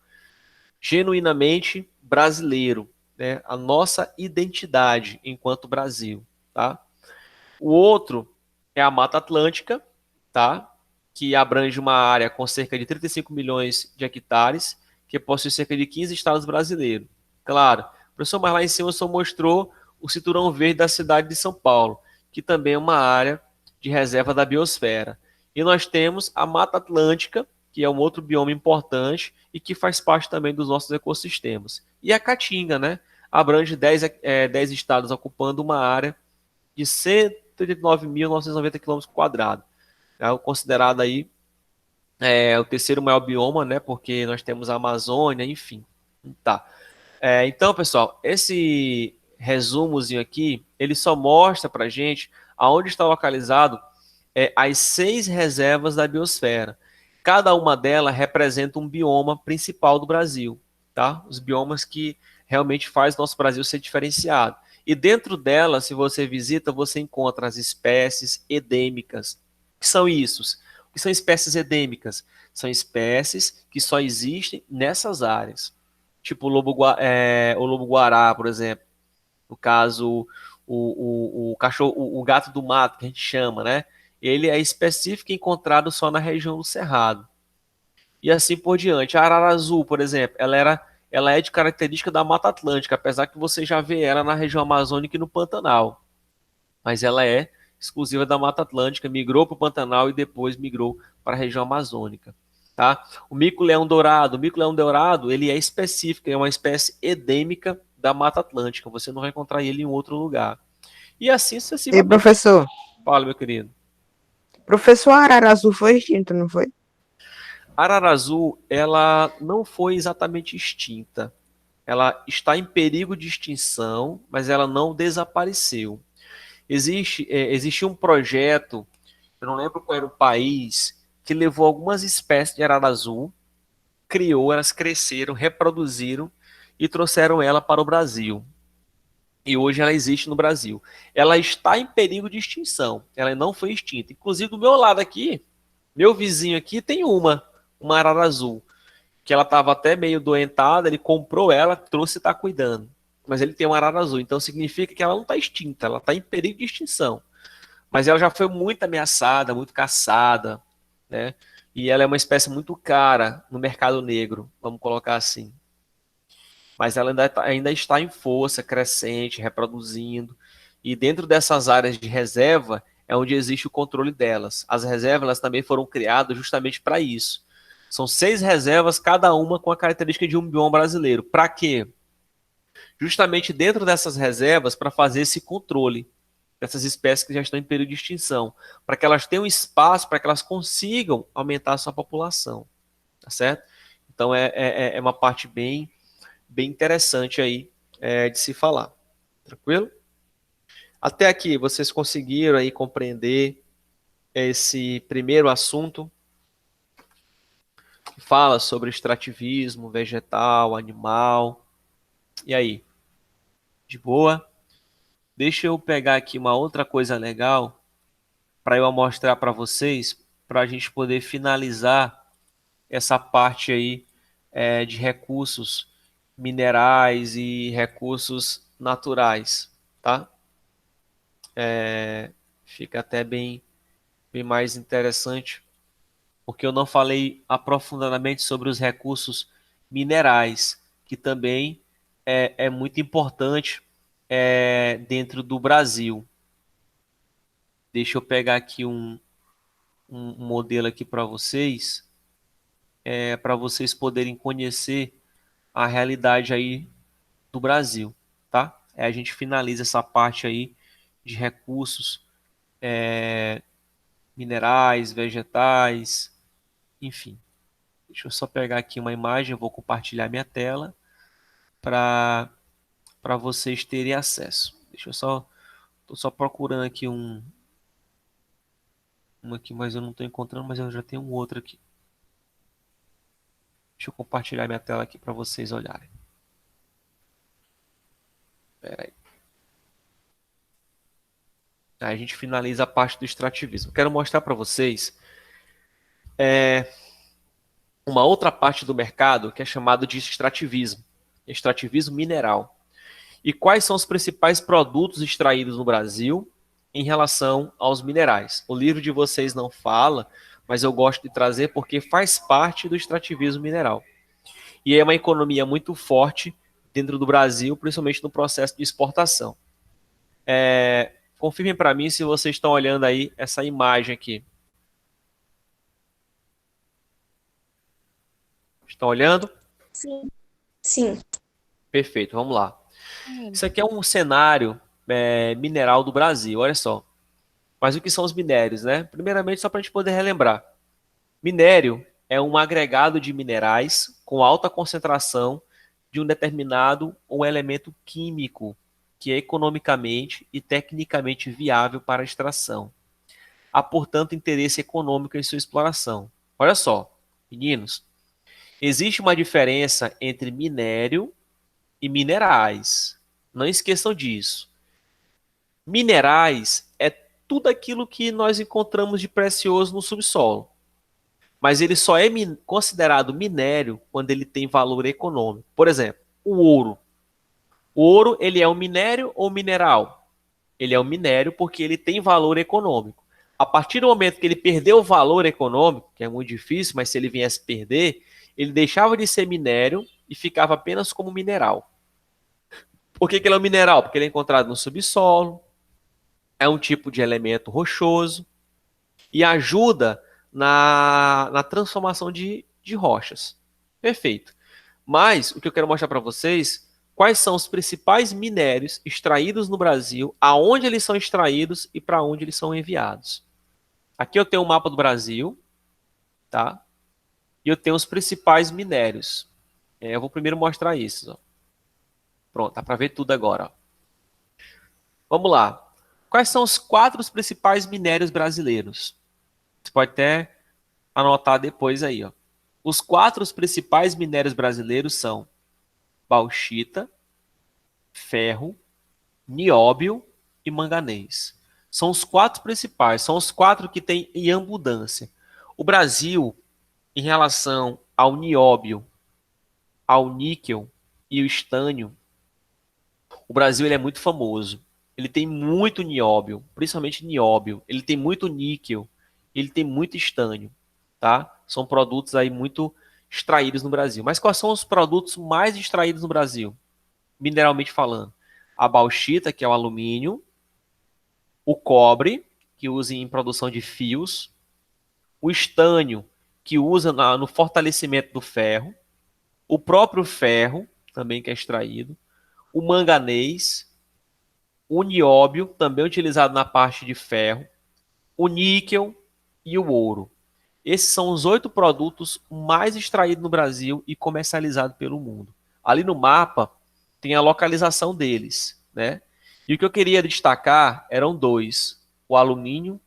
Genuinamente brasileiro, né? A nossa identidade enquanto Brasil, tá? O outro é a Mata Atlântica, tá? Que abrange uma área com cerca de 35 milhões de hectares, que possui cerca de 15 estados brasileiros. Claro, professor, mas lá em cima só mostrou o Cinturão Verde da cidade de São Paulo, que também é uma área de reserva da biosfera. E nós temos a Mata Atlântica, que é um outro bioma importante e que faz parte também dos nossos ecossistemas. E a Caatinga, né? Abrange 10 estados, ocupando uma área de 139.990 km². É considerado aí o terceiro maior bioma, né? Porque nós temos a Amazônia, enfim. Tá. Então, pessoal, esse resumozinho aqui, ele só mostra pra gente aonde está localizado as 6 reservas da biosfera. Cada uma delas representa um bioma principal do Brasil, tá? Os biomas que realmente faz nosso Brasil ser diferenciado. E dentro dela, se você visita, você encontra as espécies endêmicas. O que são isso? O que são espécies endêmicas? São espécies que só existem nessas áreas. Tipo o lobo-guará, por exemplo. No caso, o cachorro, o gato do mato, que a gente chama, né? Ele é específico e encontrado só na região do Cerrado. E assim por diante. A arara azul, por exemplo, ela é de característica da Mata Atlântica, apesar que você já vê ela na região amazônica e no Pantanal. Mas ela é exclusiva da Mata Atlântica, migrou para o Pantanal e depois migrou para a região amazônica. Tá? O mico-leão dourado, ele é específico, é uma espécie endêmica da Mata Atlântica. Você não vai encontrar ele em outro lugar. E assim sucessivamente. E professor? Fala, meu querido. Professor, a arara azul foi extinta, não foi? A arara azul, ela não foi exatamente extinta. Ela está em perigo de extinção, mas ela não desapareceu. Existe um projeto, eu não lembro qual era o país, que levou algumas espécies de arara azul, criou, elas cresceram, reproduziram e trouxeram ela para o Brasil. E hoje ela existe no Brasil. Ela está em perigo de extinção. Ela não foi extinta. Inclusive, do meu lado aqui, meu vizinho aqui tem uma arara azul. que ela estava até meio doentada, ele comprou ela, trouxe e está cuidando. Mas ele tem uma arara azul, então significa que ela não está extinta, ela está em perigo de extinção. Mas ela já foi muito ameaçada, muito caçada, né? E ela é uma espécie muito cara no mercado negro, vamos colocar assim. Mas ela ainda está em força, crescente, reproduzindo. E dentro dessas áreas de reserva é onde existe o controle delas. As reservas elas também foram criadas justamente para isso. São 6 reservas, cada uma com a característica de um bioma brasileiro. Para quê? Justamente dentro dessas reservas, para fazer esse controle dessas espécies que já estão em período de extinção, para que elas tenham espaço, para que elas consigam aumentar a sua população, tá certo? Então é uma parte bem interessante aí de se falar, tranquilo? Até aqui, vocês conseguiram aí compreender esse primeiro assunto que fala sobre extrativismo vegetal, animal. E aí? De boa? Deixa eu pegar aqui uma outra coisa legal para eu mostrar para vocês, para a gente poder finalizar essa parte aí de recursos minerais e recursos naturais, tá? Fica até bem mais interessante, porque eu não falei aprofundadamente sobre os recursos minerais, que também é muito importante dentro do Brasil. Deixa eu pegar aqui um modelo aqui para vocês poderem conhecer a realidade aí do Brasil, tá? A gente finaliza essa parte aí de recursos minerais, vegetais, enfim. Deixa eu só pegar aqui uma imagem, eu vou compartilhar minha tela para vocês terem acesso. Deixa eu só, tô só procurando aqui um aqui, mas eu não estou encontrando, mas eu já tenho um outro aqui. Deixa eu compartilhar minha tela aqui para vocês olharem. Espera aí. Aí a gente finaliza a parte do extrativismo. Quero mostrar para vocês uma outra parte do mercado que é chamado de extrativismo mineral. E quais são os principais produtos extraídos no Brasil em relação aos minerais? O livro de vocês não fala, mas eu gosto de trazer porque faz parte do extrativismo mineral. E é uma economia muito forte dentro do Brasil, principalmente no processo de exportação. Confirmem para mim se vocês estão olhando aí essa imagem aqui. Estão olhando? Sim. Sim. Perfeito, vamos lá. Isso aqui é um cenário mineral do Brasil, olha só. Mas o que são os minérios, né? Primeiramente, só para a gente poder relembrar. Minério é um agregado de minerais com alta concentração de um determinado elemento químico que é economicamente e tecnicamente viável para a extração. Há, portanto, interesse econômico em sua exploração. Olha só, meninos, existe uma diferença entre minério e minerais. Não esqueçam disso. Minerais é tudo aquilo que nós encontramos de precioso no subsolo. Mas ele só é considerado minério quando ele tem valor econômico. Por exemplo, o ouro. O ouro, ele é um minério ou mineral? Ele é um minério porque ele tem valor econômico. A partir do momento que ele perdeu o valor econômico, que é muito difícil, mas se ele viesse perder, ele deixava de ser minério e ficava apenas como mineral. Por que ele é um mineral? Porque ele é encontrado no subsolo, é um tipo de elemento rochoso e ajuda na transformação de rochas. Perfeito. Mas o que eu quero mostrar para vocês, quais são os principais minérios extraídos no Brasil, aonde eles são extraídos e para onde eles são enviados. Aqui eu tenho um mapa do Brasil, tá? E eu tenho os principais minérios. Eu vou primeiro mostrar isso. Ó. Pronto, dá para ver tudo agora. Ó. Vamos lá. Quais são os 4 principais minérios brasileiros? Você pode até anotar depois aí. Ó. Os 4 principais minérios brasileiros são bauxita, ferro, nióbio e manganês. São os 4 principais, são os 4 que tem em abundância. O Brasil, em relação ao nióbio ao níquel e o estânio, o Brasil ele é muito famoso. Ele tem muito nióbio, principalmente nióbio. Ele tem muito níquel, ele tem muito estânio, tá? São produtos aí muito extraídos no Brasil. Mas quais são os produtos mais extraídos no Brasil, mineralmente falando? A bauxita, que é o alumínio, o cobre, que usa em produção de fios, o estânio, que usa no fortalecimento do ferro, o próprio ferro, também que é extraído, o manganês, o nióbio, também utilizado na parte de ferro, o níquel e o ouro. Esses são os 8 produtos mais extraídos no Brasil e comercializados pelo mundo. Ali no mapa tem a localização deles, né? E o que eu queria destacar eram 2, o alumínio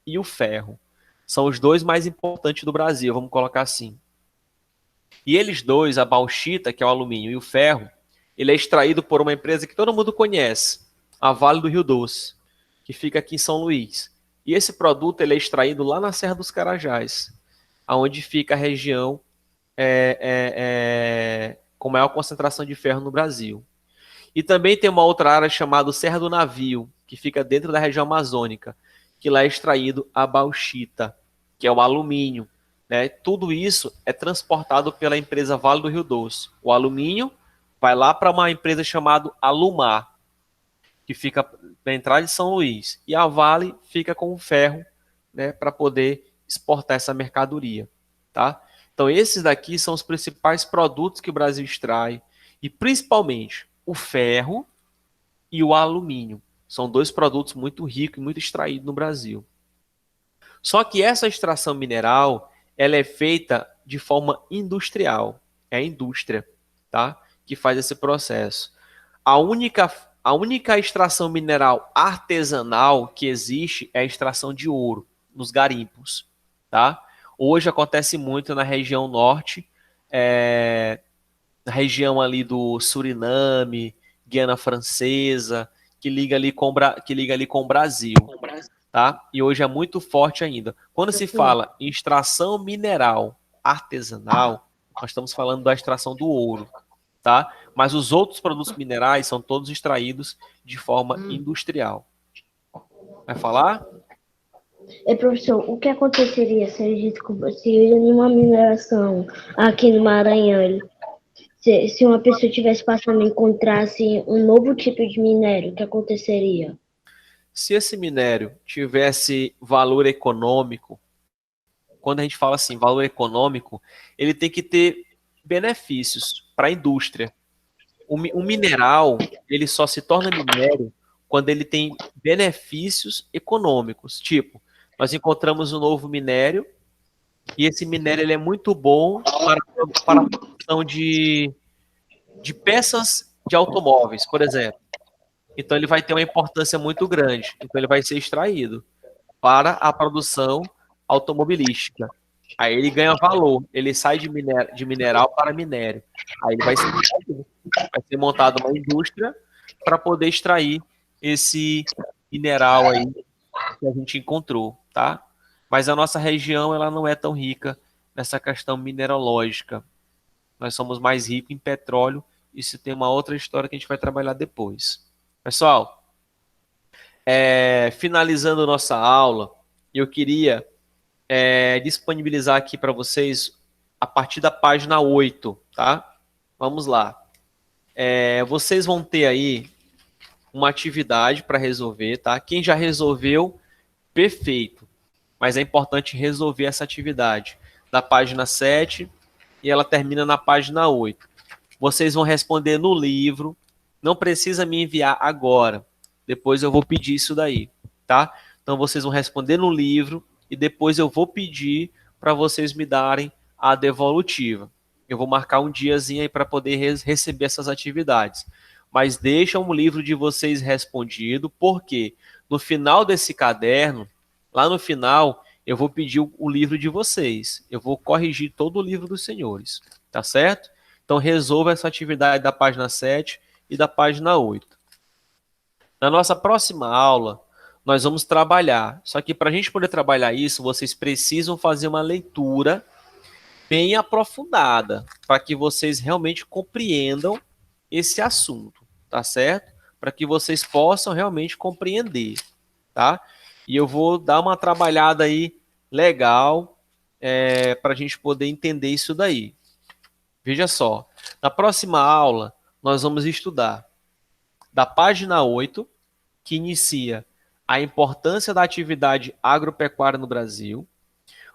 e o ferro. São os 2 mais importantes do Brasil, vamos colocar assim. E eles 2, a bauxita, que é o alumínio, e o ferro, ele é extraído por uma empresa que todo mundo conhece, a Vale do Rio Doce, que fica aqui em São Luís. E esse produto ele é extraído lá na Serra dos Carajás, onde fica a região com maior concentração de ferro no Brasil. E também tem uma outra área chamada Serra do Navio, que fica dentro da região amazônica, que lá é extraído a bauxita, que é o alumínio. Né? Tudo isso é transportado pela empresa Vale do Rio Doce. O alumínio vai lá para uma empresa chamada Alumar, que fica na entrada de São Luís. E a Vale fica com o ferro, né, para poder exportar essa mercadoria. Tá? Então esses daqui são os principais produtos que o Brasil extrai, e principalmente o ferro e o alumínio. São 2 produtos muito ricos e muito extraídos no Brasil. Só que essa extração mineral, ela é feita de forma industrial. É a indústria, tá? Que faz esse processo. A única extração mineral artesanal que existe é a extração de ouro nos garimpos, tá? Hoje acontece muito na região norte, na região ali do Suriname, Guiana Francesa, que liga ali com o Brasil, tá? E hoje é muito forte ainda. Quando se fala em extração mineral artesanal, nós estamos falando da extração do ouro, tá? Mas os outros produtos minerais são todos extraídos de forma industrial. Vai falar? Professor, o que aconteceria se a gente se numa mineração aqui no Maranhão, se uma pessoa tivesse passando e encontrasse um novo tipo de minério, o que aconteceria? Se esse minério tivesse valor econômico, quando a gente fala assim, valor econômico, ele tem que ter benefícios para a indústria. O mineral, ele só se torna minério quando ele tem benefícios econômicos. Tipo, nós encontramos um novo minério e esse minério ele é muito bom para a produção de peças de automóveis, por exemplo. Então ele vai ter uma importância muito grande. Então ele vai ser extraído para a produção automobilística. Aí ele ganha valor, ele sai de mineral para minério. Aí ele vai ser montado uma indústria para poder extrair esse mineral aí que a gente encontrou, tá? Mas a nossa região ela não é tão rica nessa questão mineralógica. Nós somos mais ricos em petróleo. Isso tem uma outra história que a gente vai trabalhar depois. Pessoal, finalizando nossa aula, eu queria disponibilizar aqui para vocês a partir da página 8, tá? Vamos lá. Vocês vão ter aí uma atividade para resolver, tá? Quem já resolveu, perfeito. Mas é importante resolver essa atividade da página 7 e ela termina na página 8. Vocês vão responder no livro, não precisa me enviar agora. Depois eu vou pedir isso daí, tá? Então vocês vão responder no livro e depois eu vou pedir para vocês me darem a devolutiva. Eu vou marcar um diazinho aí para poder receber essas atividades. Mas deixam o livro de vocês respondido, porque no final desse caderno, lá no final, eu vou pedir o livro de vocês. Eu vou corrigir todo o livro dos senhores, tá certo? Então resolva essa atividade da página 7 e da página 8. Na nossa próxima aula, nós vamos trabalhar. Só que para a gente poder trabalhar isso, vocês precisam fazer uma leitura bem aprofundada, para que vocês realmente compreendam esse assunto, tá certo? Para que vocês possam realmente compreender, tá? E eu vou dar uma trabalhada aí legal para a gente poder entender isso daí. Veja só, na próxima aula nós vamos estudar da página 8, que inicia a importância da atividade agropecuária no Brasil.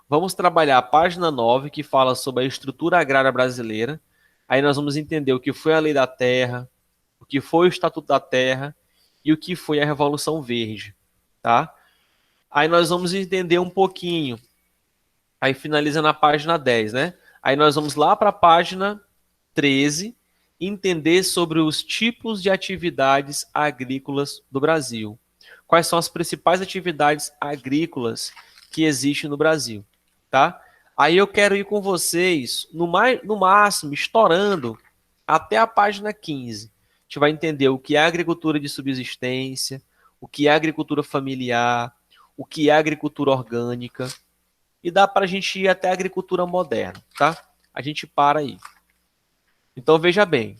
Vamos trabalhar a página 9, que fala sobre a estrutura agrária brasileira. Aí nós vamos entender o que foi a Lei da Terra, o que foi o Estatuto da Terra e o que foi a Revolução Verde, tá? Aí nós vamos entender um pouquinho. Aí finaliza na página 10, né? Aí nós vamos lá para a página 13, entender sobre os tipos de atividades agrícolas do Brasil. Quais são as principais atividades agrícolas que existem no Brasil, tá? Aí eu quero ir com vocês, no máximo, estourando, até a página 15. A gente vai entender o que é agricultura de subsistência, o que é agricultura familiar, o que é agricultura orgânica, e dá para a gente ir até a agricultura moderna, tá? A gente para aí. Então veja bem,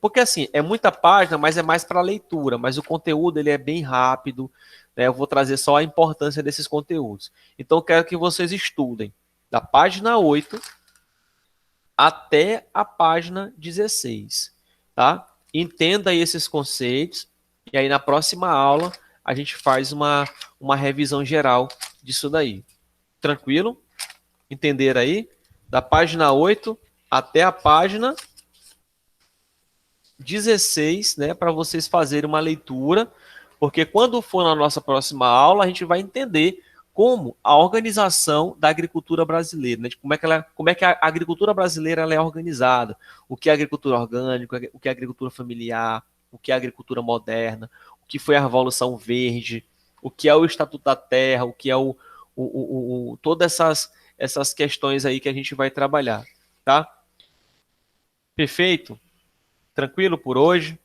porque assim, é muita página, mas é mais para leitura, mas o conteúdo ele é bem rápido, né? Eu vou trazer só a importância desses conteúdos. Então eu quero que vocês estudem da página 8 até a página 16, tá? Entenda aí esses conceitos e aí na próxima aula a gente faz uma revisão geral disso daí. Tranquilo? Entender aí? Da página 8 até a página 16, né, para vocês fazerem uma leitura, porque quando for na nossa próxima aula, a gente vai entender como a organização da agricultura brasileira, né, de como é que a agricultura brasileira ela é organizada, o que é agricultura orgânica, o que é agricultura familiar, o que é agricultura moderna, o que foi a Revolução Verde, o que é o Estatuto da Terra, o que é todas essas questões aí que a gente vai trabalhar, tá? Perfeito? Tranquilo por hoje?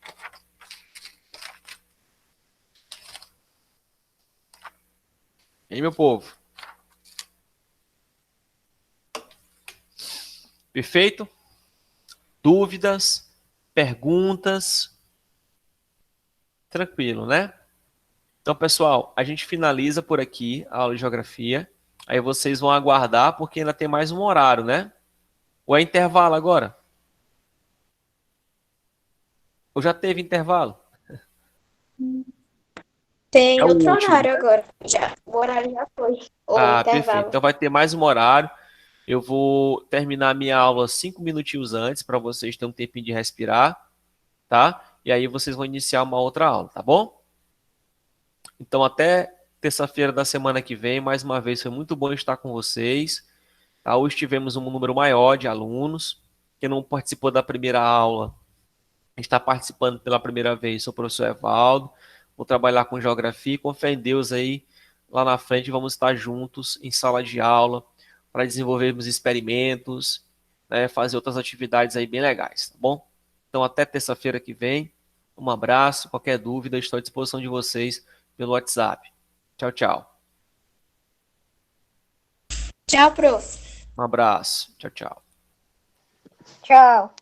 E aí, meu povo? Perfeito? Dúvidas? Perguntas? Tranquilo, né? Então, pessoal, a gente finaliza por aqui a aula de geografia. Aí vocês vão aguardar, porque ainda tem mais um horário, né? Ou é intervalo agora? Ou já teve intervalo? Tem É o outro último. horário agora. Já, o horário já foi. O Perfeito. intervalo. Então vai ter mais um horário. Eu vou terminar minha aula 5 minutinhos antes, para vocês terem um tempinho de respirar, tá? E aí vocês vão iniciar uma outra aula, tá bom? Então até terça-feira da semana que vem, mais uma vez, foi muito bom estar com vocês. Tá? Hoje tivemos um número maior de alunos. Quem não participou da primeira aula, está participando pela primeira vez, sou o professor Evaldo. Vou trabalhar com geografia e com fé em Deus aí, lá na frente vamos estar juntos em sala de aula para desenvolvermos experimentos, né, fazer outras atividades aí bem legais, tá bom? Então até terça-feira que vem, um abraço, qualquer dúvida, estou à disposição de vocês pelo WhatsApp. Tchau, tchau. Tchau, prof. Um abraço. Tchau, tchau. Tchau.